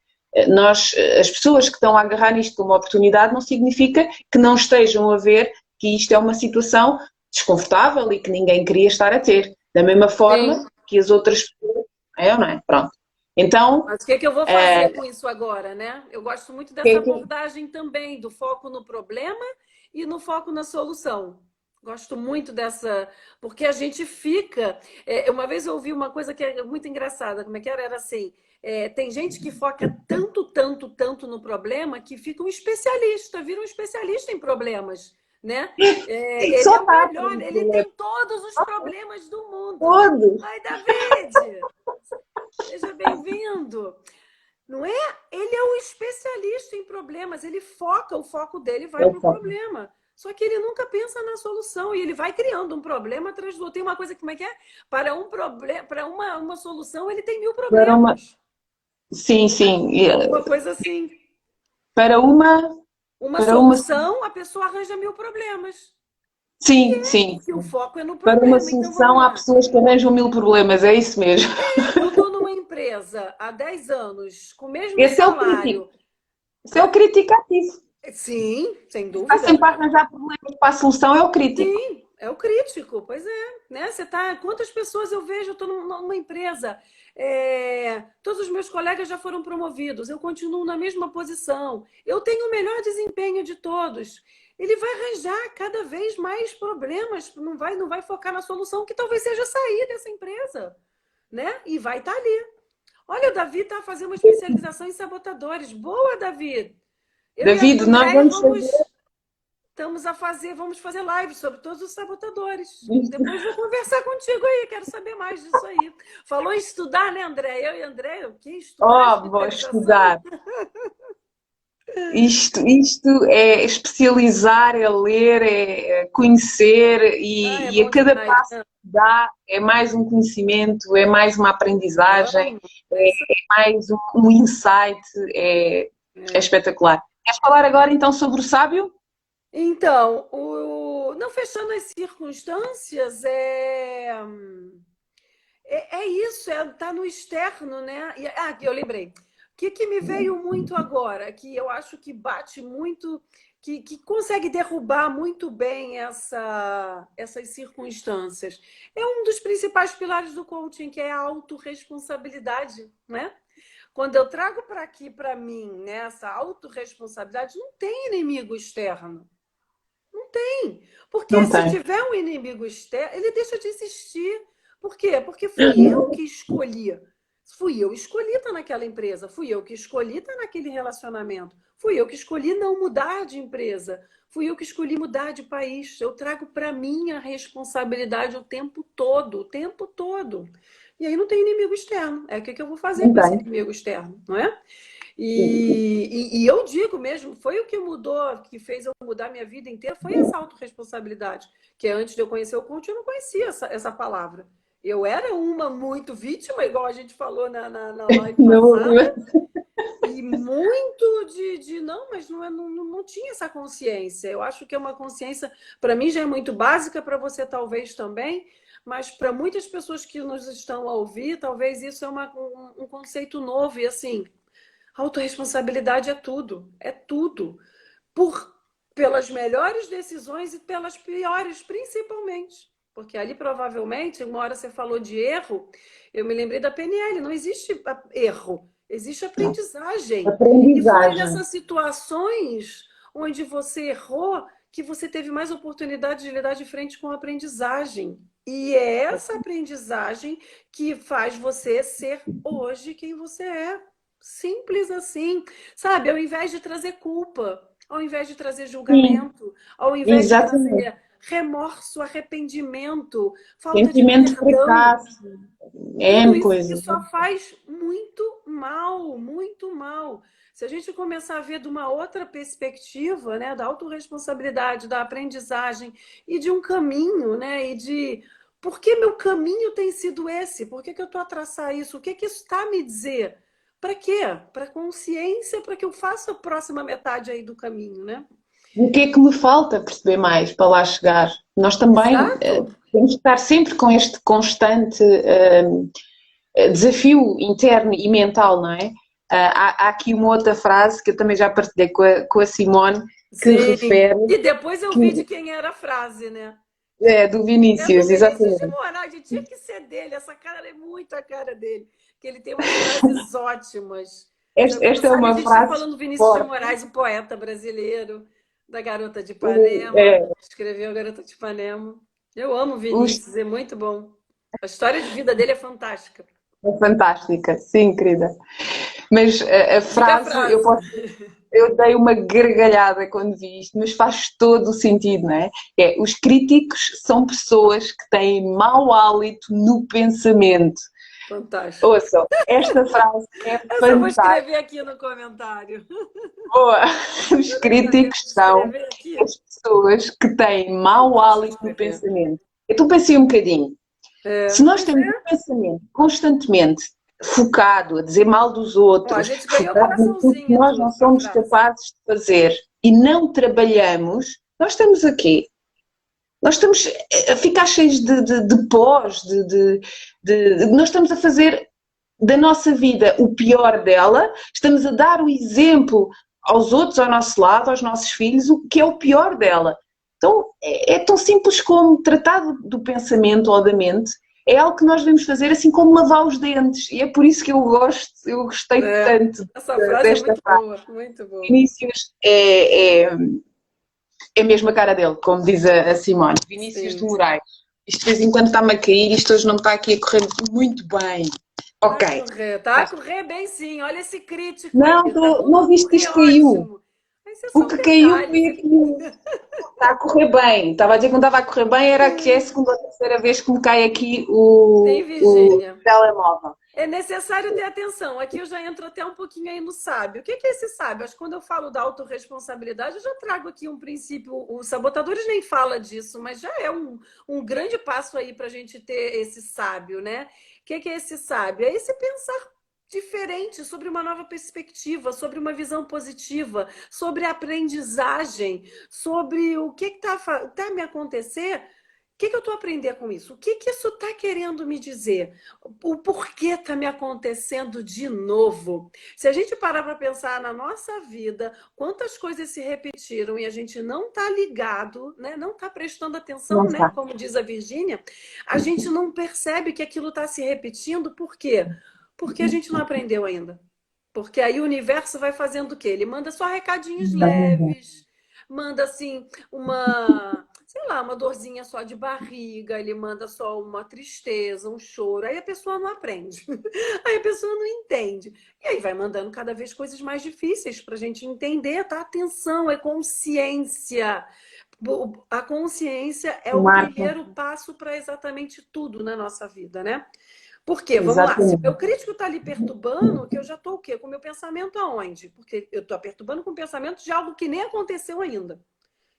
as pessoas que estão a agarrar nisto como oportunidade não significa que não estejam a ver que isto é uma situação desconfortável e que ninguém queria estar a ter. Da mesma sim. forma que as outras pessoas. É ou não é? Pronto. Então, Mas o que é que eu vou fazer com isso agora, né? Eu gosto muito que dessa é que abordagem também, do foco no problema e no foco na solução. Gosto muito dessa, porque a gente fica. Uma vez eu ouvi uma coisa que é muito engraçada, como é que era? Era assim: tem gente que foca tanto, tanto, tanto no problema que fica um especialista, vira um especialista em problemas, né? Ele só é o está a melhor, ele aprender tem todos os problemas do mundo. todos. Ai, David, seja bem-vindo. Não é? Ele é um especialista em problemas, ele foca, o foco dele vai para o problema. Só que ele nunca pensa na solução e ele vai criando um problema atrás do outro. Tem uma coisa que como é que é? Para um problema, para uma solução, ele tem 1000 Para uma. problemas. Sim, sim. Alguma coisa assim. Para uma. Uma Para uma. solução, a pessoa arranja 1000 problemas. Sim, sim. Porque o foco é no Para uma problema. Então solução vamos há lá. pessoas que arranjam mil problemas, é isso mesmo. Eu estou numa empresa há 10 anos, com o mesmo Esse é o crítico. salário. Esse é o Hã? crítico ativo. Sim, sem Está dúvida. sempre a arranjar problemas para a solução, é o crítico. Sim, é o crítico, pois é, né? Você tá, quantas pessoas eu vejo, eu estou numa empresa, todos os meus colegas já foram promovidos, eu continuo na mesma posição, eu tenho o melhor desempenho de todos. Ele vai arranjar cada vez mais problemas, não vai focar na solução, que talvez seja sair dessa empresa, né? E vai estar ali. Olha, o Davi está fazendo uma especialização em sabotadores. Boa, Davi! Eu e a David, nós Andréia vamos fazer vamos fazer live sobre todos os sabotadores. isto. Depois vou conversar contigo aí, quero saber mais disso aí. Falou em estudar, né, André? Eu e André, o que estudar Vou especialização? estudar. Isto é especializar, é ler, é conhecer Ah, é e a bom cada demais, passo né? que dá é mais um conhecimento, é mais uma aprendizagem, Vamos, é isso é mais um insight, é aí. espetacular. Queres falar agora então sobre o sábio? Então, não fechando as circunstâncias, é isso, tá no externo, né? Eu lembrei. O que me veio muito agora, que eu acho que bate muito, que consegue derrubar muito bem essas circunstâncias. É um dos principais pilares do coaching, que é a autorresponsabilidade, né? Quando eu trago para aqui, para mim, né, essa autorresponsabilidade, não tem inimigo externo. Não tem. Porque Não se tem. tiver um inimigo externo, ele deixa de existir. Por quê? Porque fui eu que escolhi. Fui eu que escolhi estar naquela empresa. Fui eu que escolhi estar naquele relacionamento. Fui eu que escolhi não mudar de empresa. Fui eu que escolhi mudar de país. Eu trago para mim a responsabilidade o tempo todo, o tempo todo. E aí não tem inimigo externo. É o que eu vou fazer Não com esse tem. inimigo externo, não é? E eu digo mesmo, foi o que mudou, que fez eu mudar minha vida inteira, foi essa autorresponsabilidade. Que antes de eu conhecer o coach, eu não conhecia essa palavra. Eu era uma muito vítima, igual a gente falou na live Não, passada, e muito não, mas não tinha essa consciência. Eu acho que é uma consciência, para mim já é muito básica, para você talvez também, mas para muitas pessoas que nos estão a ouvir, talvez isso é um conceito novo, e assim, autorresponsabilidade é tudo, é tudo. Por, pelas melhores decisões e pelas piores, principalmente. Porque ali, provavelmente, uma hora você falou de erro, eu me lembrei da PNL, não existe erro, existe não. aprendizagem. E foi Aprendizagem. nessas situações onde você errou que você teve mais oportunidade de lidar de frente com a aprendizagem. E é essa aprendizagem que faz você ser hoje quem você é. Simples assim. Sabe, ao invés de trazer culpa, ao invés de trazer Sim, julgamento, ao invés de exatamente. trazer remorso, arrependimento, falta de Sentimento de perdão, fracasso, é tudo N isso que coisas. só faz muito mal, muito mal. Se a gente começar a ver de uma outra perspectiva, né, da autorresponsabilidade, da aprendizagem e de um caminho, né, e de por que meu caminho tem sido esse? Por que eu estou a traçar isso? O que isso está a me dizer? Para quê? Para consciência, para que eu faça a próxima metade aí do caminho, né? O que é que me falta perceber mais para lá chegar? Nós também Exato. temos que estar sempre com este constante desafio interno e mental, não é? Há aqui uma outra frase que eu também já partilhei com a Simone, que Sim. refere E depois eu que vi de quem era a frase, né? é do É do Vinícius, Vinícius de exatamente. Moraes, tinha que ser dele, essa cara é muito a cara dele, que ele tem umas frases ótimas. Se eu Esta é pensar, a uma gente está frase falando do Vinícius de forte. Moraes, um poeta brasileiro, da Garota de Ipanema, É, escreveu a Garota de Ipanema. Eu amo o os- Vinícius, é muito bom. A história de vida dele é fantástica. é fantástica, sim, querida. Mas a Diga a frase, frase. eu dei uma gargalhada quando vi isto, mas faz todo o sentido, não é? Os críticos são pessoas que têm mau hálito no pensamento. Fantástico. Ouçam, esta frase é Essa eu vou fantástica. escrever aqui no comentário. Boa. Os Adorei críticos são escrever aqui. as pessoas que têm mau Deixa eu hálito no escrever. pensamento. Então pensei um bocadinho. Se nós Pois temos um é. pensamento constantemente focado a dizer mal dos Ó, a outros, gente ganhou focado naquilo que coraçãozinho e nós não tudo com a somos frase. capazes de fazer e não trabalhamos, nós estamos aqui. Nós estamos a ficar cheios de pós, nós estamos a fazer da nossa vida o pior dela, estamos a dar o exemplo aos outros, ao nosso lado, aos nossos filhos, o que é o pior dela. Então é tão simples como tratar do pensamento ou da mente, é algo que nós devemos fazer assim como lavar os dentes, e é por isso que eu gostei É, tanto essa frase é desta muito frase. boa, muito boa. Vinícius é mesmo a cara dele, como diz a Simone. Vinícius de Sim. Moraes. Isto de vez em quando está-me a cair, isto hoje não está aqui a correr muito bem. Ok. Tá a correr bem sim. Olha esse crítico aí, Não, tá tudo não a viste que correr isto caiu. ótimo. Isso é O só um que caiu detalhe. foi aquilo. Está a correr bem. Estava a dizer que não estava a correr bem, era que é a segunda ou terceira vez que me cai aqui Sim, o Virgínia. telemóvel. É necessário ter atenção. Aqui eu já entro até um pouquinho aí no sábio. O que é esse sábio? Acho que quando eu falo da autorresponsabilidade, eu já trago aqui um princípio. Os sabotadores nem fala disso, mas já é um grande passo aí para a gente ter esse sábio, né? O que é esse sábio? É esse pensar diferente, sobre uma nova perspectiva, sobre uma visão positiva, sobre aprendizagem, sobre o que está me acontecer. O que eu estou aprendendo com isso? O que isso está querendo me dizer? O porquê está me acontecendo de novo? Se a gente parar para pensar na nossa vida, quantas coisas se repetiram e a gente não está ligado, né? Não está prestando Não atenção, né? está. Como diz a Virgínia, a gente não percebe que aquilo está se repetindo. Por quê? Porque a gente não aprendeu ainda. Porque aí o universo vai fazendo o quê? Ele manda só recadinhos leves, manda assim sei lá, uma dorzinha só de barriga, ele manda só uma tristeza, um choro. Aí a pessoa não aprende. Aí a pessoa não entende. E aí vai mandando cada vez coisas mais difíceis para a gente entender, tá? Atenção, é consciência. A consciência é o Marca. primeiro passo para exatamente tudo na nossa vida, né? Por quê? Vamos lá. Se o meu Exatamente. crítico está ali perturbando, que eu já estou o quê? Com o meu pensamento aonde? Porque eu estou perturbando com o pensamento de algo que nem aconteceu ainda.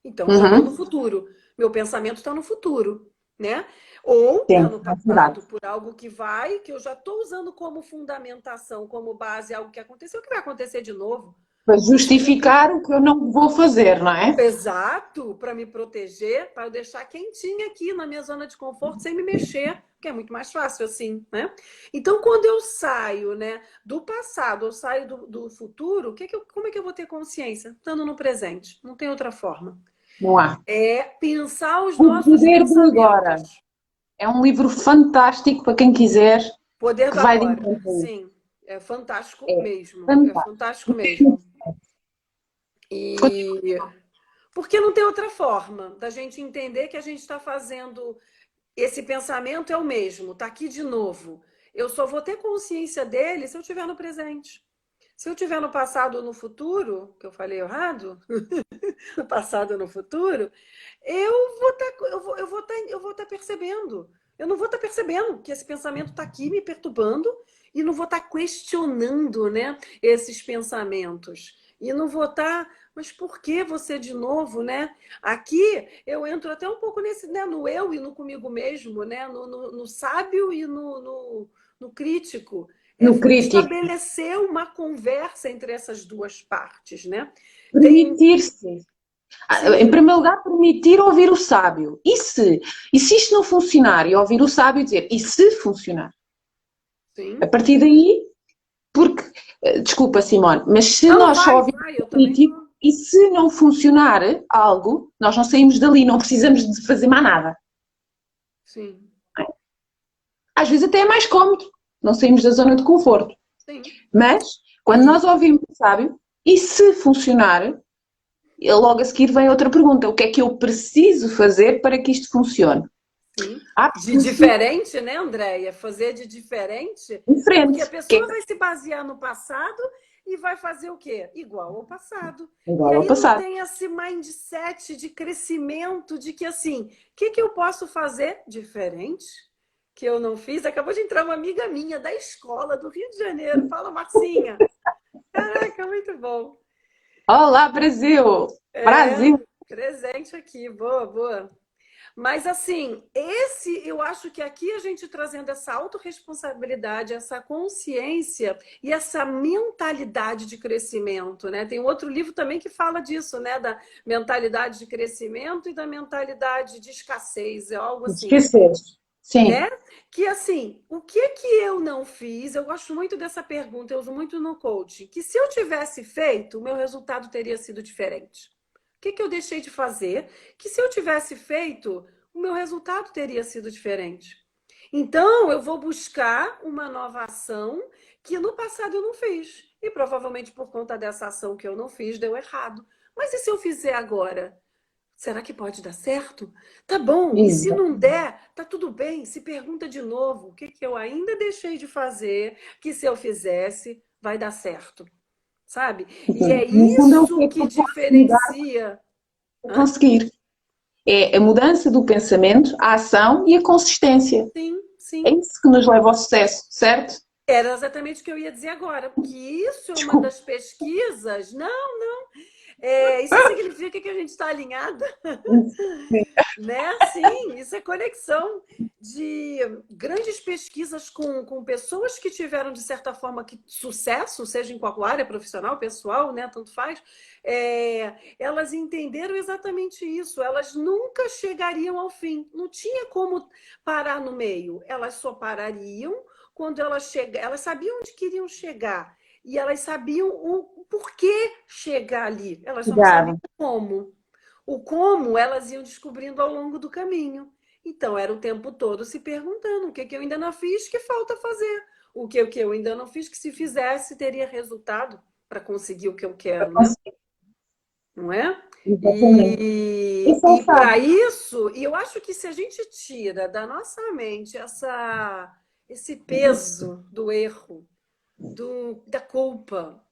Então, eu já estou no Uhum. futuro. Meu pensamento está no futuro, né? Ou está Sim, no é verdade. passado por algo que vai, que eu já estou usando como fundamentação, como base, algo que aconteceu, que vai acontecer de novo. Para Isso já está. justificar o que eu não vou fazer, não é? Exato, para me proteger, para eu deixar quentinha aqui na minha zona de conforto sem me mexer, que é muito mais fácil assim, né? Então, quando eu saio, né, do passado, eu saio do futuro, como é que eu vou ter consciência? Estando no presente, não tem outra forma. Não há. É pensar os O nossos Poder do Agora. pensamentos. É um livro fantástico para quem quiser, Poder que do vai de agora. encontro a isso. Sim, é fantástico É mesmo. É fantástico. fantástico mesmo. E porque não tem outra forma da gente entender que a gente está fazendo esse pensamento é o mesmo, está aqui de novo. Eu só vou ter consciência dele se eu estiver no presente. Se eu tiver no passado ou no futuro, que eu falei errado, no passado ou no futuro, eu vou estar percebendo. Eu não vou estar percebendo que esse pensamento está aqui me perturbando e não vou estar questionando, né, esses pensamentos. E não vou estar, mas por que você de novo, né? Aqui eu entro até um pouco nesse, né, no eu e no comigo mesmo, né? No sábio e no crítico. É No crítico, estabelecer uma conversa entre essas duas partes, né? Tem, permitir-se. Em sim, primeiro lugar, permitir ouvir o sábio. E se isto não funcionar? E ouvir o sábio dizer, e se funcionar? A sim. partir daí, porque, desculpa, Simone, mas se Não, nós só vai, ouvirmos vai, o eu também crítico, tô. e se não funcionar algo, nós não saímos dali, não precisamos de fazer mais nada. Sim, Às vezes até é mais cómodo, não saímos da zona de conforto. sim. Mas, quando E nós ouvimos o sábio, e se funcionar, logo a seguir vem outra pergunta: o que é que eu preciso fazer para que isto funcione? sim. De Preciso diferente, né, Andréia? Fazer de diferente, porque a diferente. Que pessoa vai se basear no passado e vai fazer o quê? Igual ao passado. é E igual ao aí não passado. tem esse mindset de crescimento, de que assim, o que que eu posso fazer diferente que eu não fiz? Acabou de entrar uma amiga minha da escola do Rio de Janeiro. Fala, Marcinha. Caraca, muito bom. Olá, Brasil! É, Brasil! presente aqui. Boa, boa. Mas assim, esse eu acho que aqui a gente trazendo essa autorresponsabilidade, essa consciência e essa mentalidade de crescimento, né? Tem outro livro também que fala disso, né? Da mentalidade de crescimento e da mentalidade de escassez, é algo assim, Esqueceste. Sim. né? Que assim, o que que eu não fiz? Eu gosto muito dessa pergunta, eu uso muito no coaching, que se eu tivesse feito, o meu resultado teria sido diferente. O que que eu deixei de fazer? Que se eu tivesse feito, o meu resultado teria sido diferente. Então, eu vou buscar uma nova ação que no passado eu não fiz. E provavelmente por conta dessa ação que eu não fiz, deu errado. Mas e se eu fizer agora? Será que pode dar certo? Tá bom, e se Exato. não der, tá tudo bem. Se pergunta de novo, o que que eu ainda deixei de fazer, que se eu fizesse, vai dar certo, sabe? E é No fundo, é o que isso é que que eu posso mudar diferencia. para Hã? conseguir. É a mudança do pensamento, a ação e a consistência. Sim, É sim. isso que nos leva ao sucesso, certo? Era exatamente o que eu ia dizer agora, que isso é uma Desculpa. das pesquisas. Não, isso significa que a gente está alinhada. Né? Sim, isso é conexão de grandes pesquisas com pessoas que tiveram, de certa forma, sucesso, seja em qual área, profissional, pessoal, né? Tanto faz. Elas entenderam exatamente isso. Elas nunca chegariam ao fim. Não tinha como parar no meio. Elas só parariam quando elas sabiam onde queriam chegar. E elas sabiam o porquê chegar ali. Elas só não sabiam Obrigada. como. O como elas iam descobrindo ao longo do caminho. Então, era o tempo todo se perguntando o que, que eu ainda não fiz, que falta fazer. O que eu ainda não fiz, que se fizesse, teria resultado para conseguir o que eu quero, né? Não é? Exatamente. Esse é o E para sábio. isso, e eu acho que se a gente tira da nossa mente esse peso do erro, da culpa,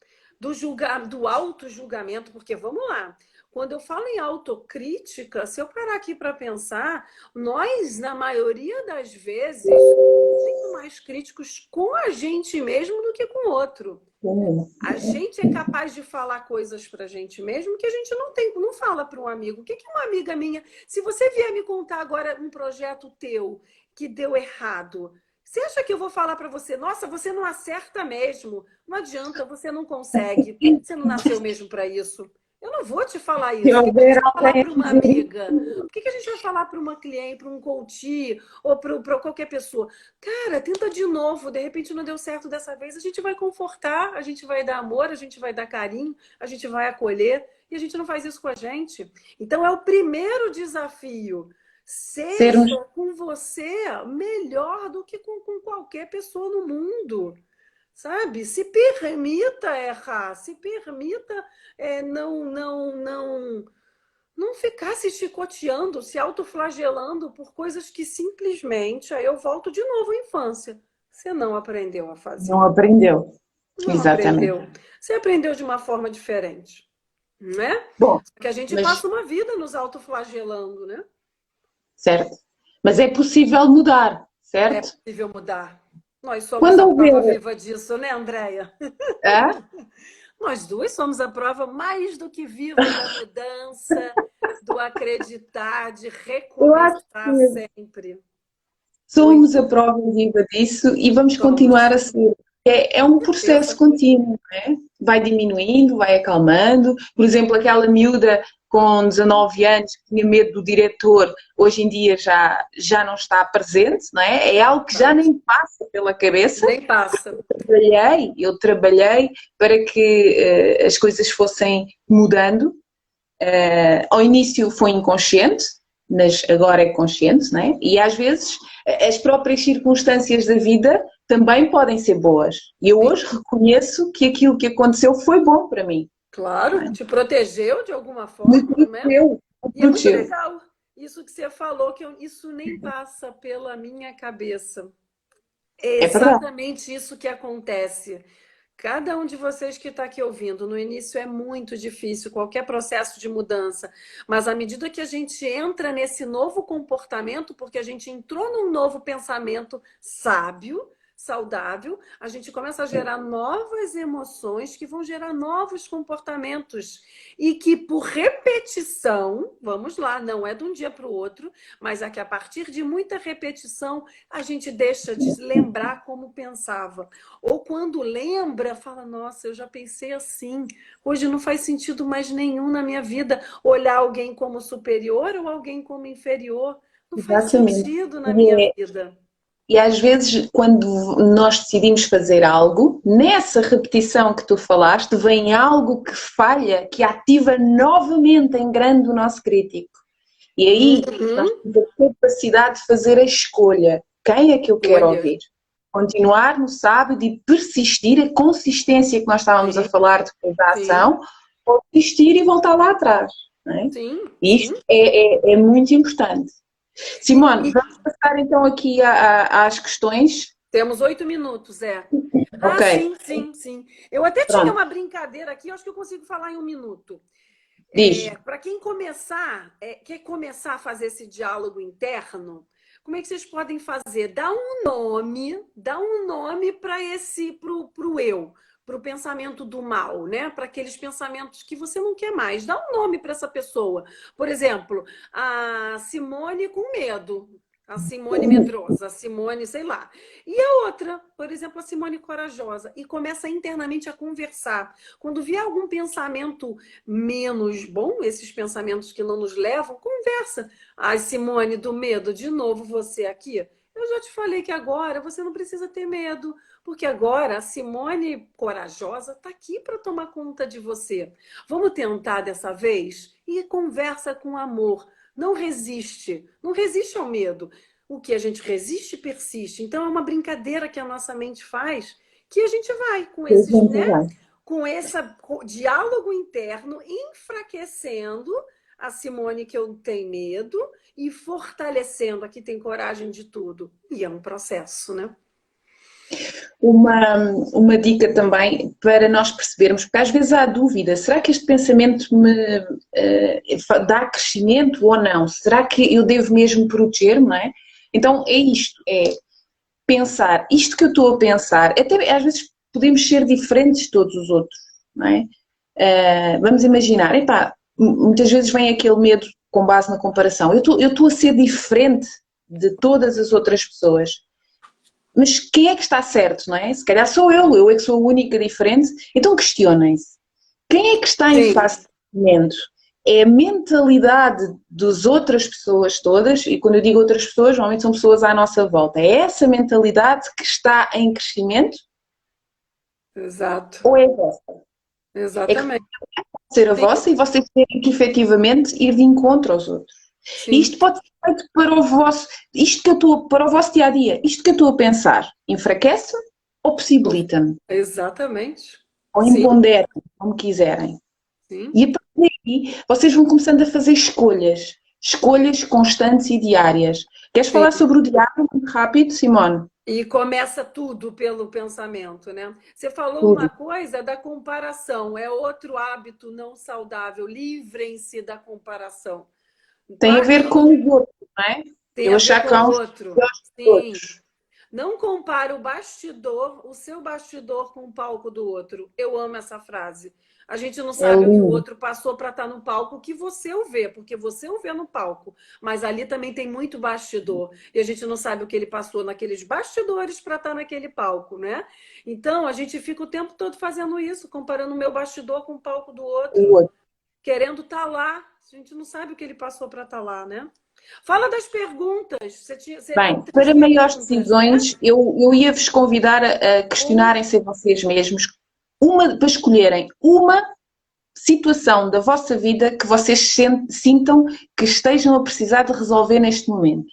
do auto-julgamento, porque vamos lá, quando eu falo em autocrítica, se eu parar aqui para pensar, nós, na maioria das vezes, somos muito mais críticos com a gente mesmo do que com o outro. A gente é capaz de falar coisas para a gente mesmo que a gente não fala para um amigo. O que que uma amiga minha, se você vier me contar agora um projeto teu que deu errado, você acha que eu vou falar para você, nossa, você não acerta mesmo, não adianta, você não consegue, você não nasceu mesmo para isso. Eu não vou te falar Se isso. O que que a houver gente vai falar alguém a para uma dizer amiga? isso, O que que a gente vai falar para uma cliente, para um coach ou para qualquer pessoa? Cara, tenta de novo. De repente não deu certo dessa vez. A gente vai confortar, a gente vai dar amor, a gente vai dar carinho, a gente vai acolher. E a gente não faz isso com a gente. Então é o primeiro desafio. sermos, Seja com você melhor do que com qualquer pessoa no mundo. Sabe? Se permita errar, se permita não ficar se chicoteando, se autoflagelando por coisas que simplesmente, aí eu volto de novo à infância. Você não aprendeu a fazer. não aprendeu. Não Exatamente. aprendeu. Você aprendeu de uma forma diferente, né? Bom, Porque a gente mas, passa uma vida nos autoflagelando, né? certo. Mas é possível mudar, É certo? possível mudar. Nós somos Quando a prova houver, viva disso, né, Andréia? ah, Nós duas somos a prova mais do que viva da mudança, do acreditar, de eu acho recomeçar que sempre. somos Muito. a prova viva disso e vamos continuar Somos. a ser. É um processo Certeza. contínuo, não é? Vai diminuindo, vai acalmando. Por exemplo, aquela miúda com 19 anos que tinha medo do diretor, hoje em dia já não está presente, não é? É algo que já Exato. nem passa pela cabeça. Nem passa. Eu trabalhei para que as coisas fossem mudando. Ao início foi inconsciente, mas agora é consciente, não é? E às vezes as próprias circunstâncias da vida também podem ser boas. E eu Sim, hoje reconheço que aquilo que aconteceu foi bom para mim. Não claro. é? Te protegeu de alguma Me forma, não é? protegeu, me E é muito protegeu. legal isso que você falou, isso nem passa pela minha cabeça. É É verdade. exatamente isso que acontece. Cada um de vocês que está aqui ouvindo, no início é muito difícil qualquer processo de mudança, mas à medida que a gente entra nesse novo comportamento, porque a gente entrou num novo pensamento sábio, saudável, a gente começa a gerar novas emoções que vão gerar novos comportamentos e que por repetição, vamos lá, não é de um dia para o outro, mas é que a partir de muita repetição a gente deixa de lembrar como pensava. Ou quando lembra, fala: nossa, eu já pensei assim. Hoje não faz sentido mais nenhum na minha vida olhar alguém como superior ou alguém como inferior. Não faz Exatamente. sentido na minha E, vida. e às vezes, quando nós decidimos fazer algo, nessa repetição que tu falaste, vem algo que falha, que ativa novamente em grande o nosso crítico. E aí nós Uhum. temos a capacidade de fazer a escolha. Quem é que eu quero Olha, ouvir? Continuar no sábado e persistir, a consistência que nós estávamos a sim, falar depois da sim, ação, ou persistir e voltar lá atrás. Não é? sim, E isto sim. é muito importante. Simone, E vamos passar então aqui às questões. temos 8 minutos, é. Ok, Ah, sim, sim, sim. Eu até tinha pronto, uma brincadeira aqui, acho que eu consigo falar em 1 minuto. diz. Para quem quer começar a fazer esse diálogo interno, como é que vocês podem fazer? Dá um nome para pro eu, para o pensamento do mal, né? Para aqueles pensamentos que você não quer mais. Dá um nome para essa pessoa. Por exemplo, a Simone com medo. A Simone medrosa, a Simone, sei lá. E a outra, por exemplo, a Simone corajosa. E começa internamente a conversar. Quando vier algum pensamento menos bom, esses pensamentos que não nos levam, conversa. Ai, Simone, do medo, de novo você aqui. Eu já te falei que agora você não precisa ter medo, porque agora a Simone corajosa está aqui para tomar conta de você. Vamos tentar dessa vez? E conversa com amor. Não resiste, não resiste ao medo. O que a gente resiste, persiste. Então é uma brincadeira que a nossa mente faz, que a gente vai com esses, né? Com esse diálogo interno, enfraquecendo a Simone que eu tenho medo e fortalecendo a que tem coragem de tudo. E é um processo, né? Uma dica também para nós percebermos, porque às vezes há dúvida, será que este pensamento me dá crescimento ou não? Será que eu devo mesmo proteger-me, não é? Então é isto, é pensar, isto que eu estou a pensar, até às vezes podemos ser diferentes de todos os outros, não é? Vamos imaginar, epá, muitas vezes vem aquele medo com base na comparação, eu estou a ser diferente de todas as outras pessoas. Mas quem é que está certo, não é? Se calhar sou eu é que sou a única diferente. Então questionem-se. Quem é que está em Sim, face de crescimento? É a mentalidade das outras pessoas todas, e quando eu digo outras pessoas, normalmente são pessoas à nossa volta. É essa mentalidade que está em crescimento exato. ou é a vossa? É que Exatamente. pode ser a Sim, vossa e vocês terem que efetivamente ir de encontro aos outros. E sim. isto pode ser feito para o vosso, para o vosso dia a dia. Isto que eu estou a pensar, enfraquece-me ou possibilita-me? Exatamente. Ou Sim, empoderam, como quiserem. sim. E a partir daí, vocês vão começando a fazer escolhas. Escolhas constantes e diárias. Queres Sim. falar sobre o diário muito rápido, Simone? E começa tudo pelo pensamento, né? Você falou uma Tudo. coisa da comparação, é outro hábito não saudável. Livrem-se da comparação. Tem a ver com Parem, o outro, não é? tem Eu a ver achar com que há o uns outro. piores que Sim. outros. Não compara o bastidor, o seu bastidor com o palco do outro. Eu amo essa frase. A gente não É sabe o que o lindo. outro passou para estar no palco, que você o vê, porque você o vê no palco. Mas ali também tem muito bastidor. E a gente não sabe o que ele passou naqueles bastidores para estar naquele palco, né? Então a gente fica o tempo todo fazendo isso, comparando o meu bastidor com o palco do O outro, outro. querendo estar lá. A gente não sabe o que ele passou para estar lá, né? Fala das perguntas. Você tem Bem, três para maiores perguntas, né? decisões, eu ia-vos convidar a Um. questionarem-se a vocês mesmos, para escolherem uma situação da vossa vida que vocês sintam que estejam a precisar de resolver neste momento.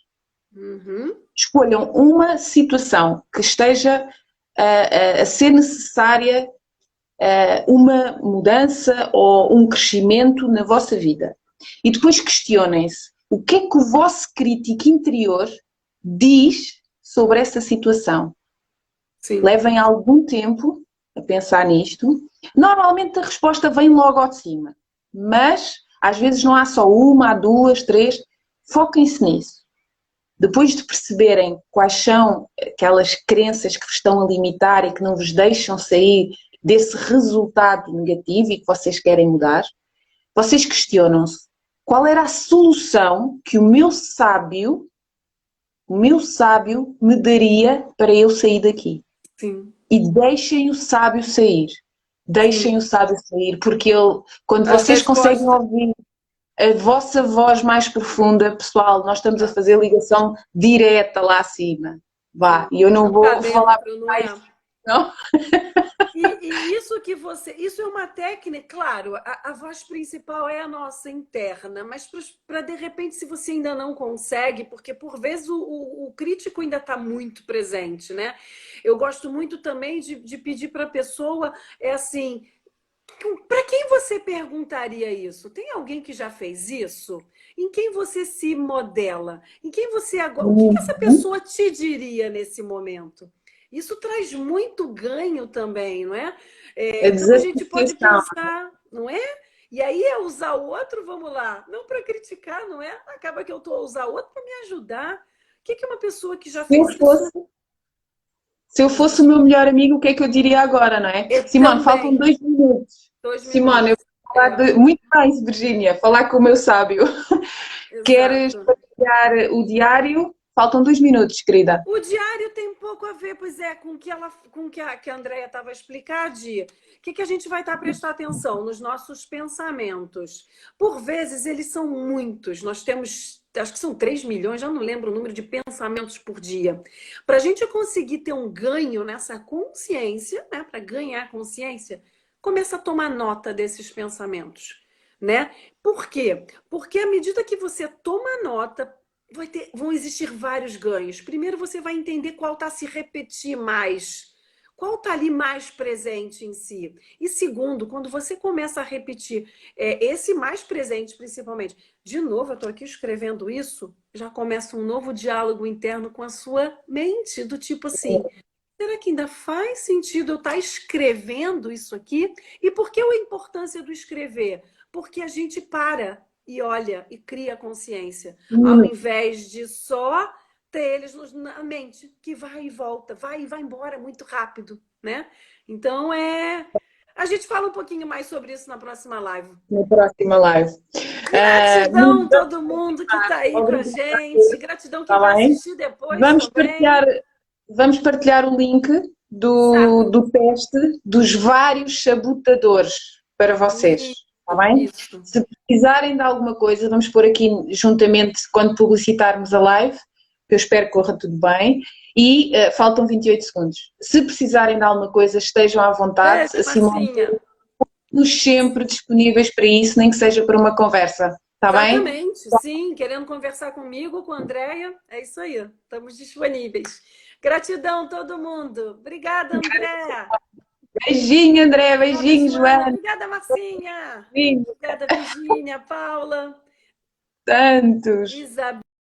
Uhum. Escolham uma situação que esteja a ser necessária uma mudança ou um crescimento na vossa vida. E depois questionem-se o que é que o vosso crítico interior diz sobre essa situação. Sim. Levem algum tempo a pensar nisto. Normalmente a resposta vem logo ao de cima, mas às vezes não há só uma, há duas, três. Foquem-se nisso. Depois de perceberem quais são aquelas crenças que vos estão a limitar e que não vos deixam sair desse resultado negativo e que vocês querem mudar, vocês questionam-se qual era a solução que o meu sábio me daria para eu sair daqui. Sim. E deixem o sábio sair. Sim. Deixem o sábio sair, porque ele, quando As vocês conseguem respostas. ouvir a vossa voz mais profunda, pessoal, nós estamos a Tá. fazer ligação direta lá acima. Vá, Sim. e eu não Para vou falar dentro, não mais, é? não? E isso que você. Isso é uma técnica, claro, a voz principal é a nossa interna, mas para de repente, se você ainda não consegue, porque por vezes o crítico ainda está muito presente, né? Eu gosto muito também de pedir para a pessoa, é assim. Para quem você perguntaria isso? Tem alguém que já fez isso? Em quem você se modela? Em quem você agora? O que essa Uhum. pessoa te diria nesse momento? Isso traz muito ganho também, não é? A Então a gente pode desassociação. pensar, não é? E aí é usar o outro, vamos lá, não para criticar, não é? Acaba que eu estou a usar o outro para me ajudar. O que uma pessoa que já Se eu fez isso fosse, se eu fosse o diz? meu melhor amigo, o que é que eu diria agora, não é? Eu Simone, faltam também. 2 minutos. Dois Simone, eu minutos. vou falar É, muito mais, Virgínia, falar com o meu sábio. Queres exato. partilhar o diário? Faltam 2 minutos, querida. O diário tem um pouco a ver, pois é, com que ela, com que a Andrea estava a explicar de que a gente vai estar a prestar atenção nos nossos pensamentos. Por vezes eles são muitos. Nós temos, acho que são 3 milhões, já não lembro o número de pensamentos por dia. Para a gente conseguir ter um ganho nessa consciência, né, para ganhar consciência, começa a tomar nota desses pensamentos, né? Por quê? Porque à medida que você toma nota, vão existir vários ganhos. Primeiro, você vai entender qual está a se repetir mais, qual está ali mais presente em si. E segundo, quando você começa a repetir esse mais presente, principalmente, de novo, eu estou aqui escrevendo isso, já começa um novo diálogo interno com a sua mente, do tipo assim. Será que ainda faz sentido eu estar escrevendo isso aqui? E por que a importância do escrever? Porque a gente para e olha e cria consciência, ao invés de só ter eles na mente, que vai e volta, vai e vai embora muito rápido, né? Então a gente fala um pouquinho mais sobre isso na próxima live. Na próxima live. Gratidão Muito a todo mundo que está aí com a obrigada, gente, gratidão quem está vai bem? assistir depois Vamos também. partilhar, vamos partilhar o link Exato. do teste dos vários sabotadores para vocês, está bem? Isso. Se precisarem de alguma coisa, vamos pôr aqui juntamente quando publicitarmos a live, que eu espero que corra tudo bem, e faltam 28 segundos. Se precisarem de alguma coisa, estejam à vontade, Beijo, a Simone, Marcinha. estamos sempre disponíveis para isso, nem que seja para uma conversa, está bem? Exatamente, sim. Querendo conversar comigo, com a Andréia, é isso aí. Estamos disponíveis. Gratidão, todo mundo. Obrigada, Andréia. Beijinho, André, Obrigada, beijinho, Joana. Joana, Obrigada, Marcinha. beijinho, Obrigada, Virgínia, Paula, tantos. Isabel.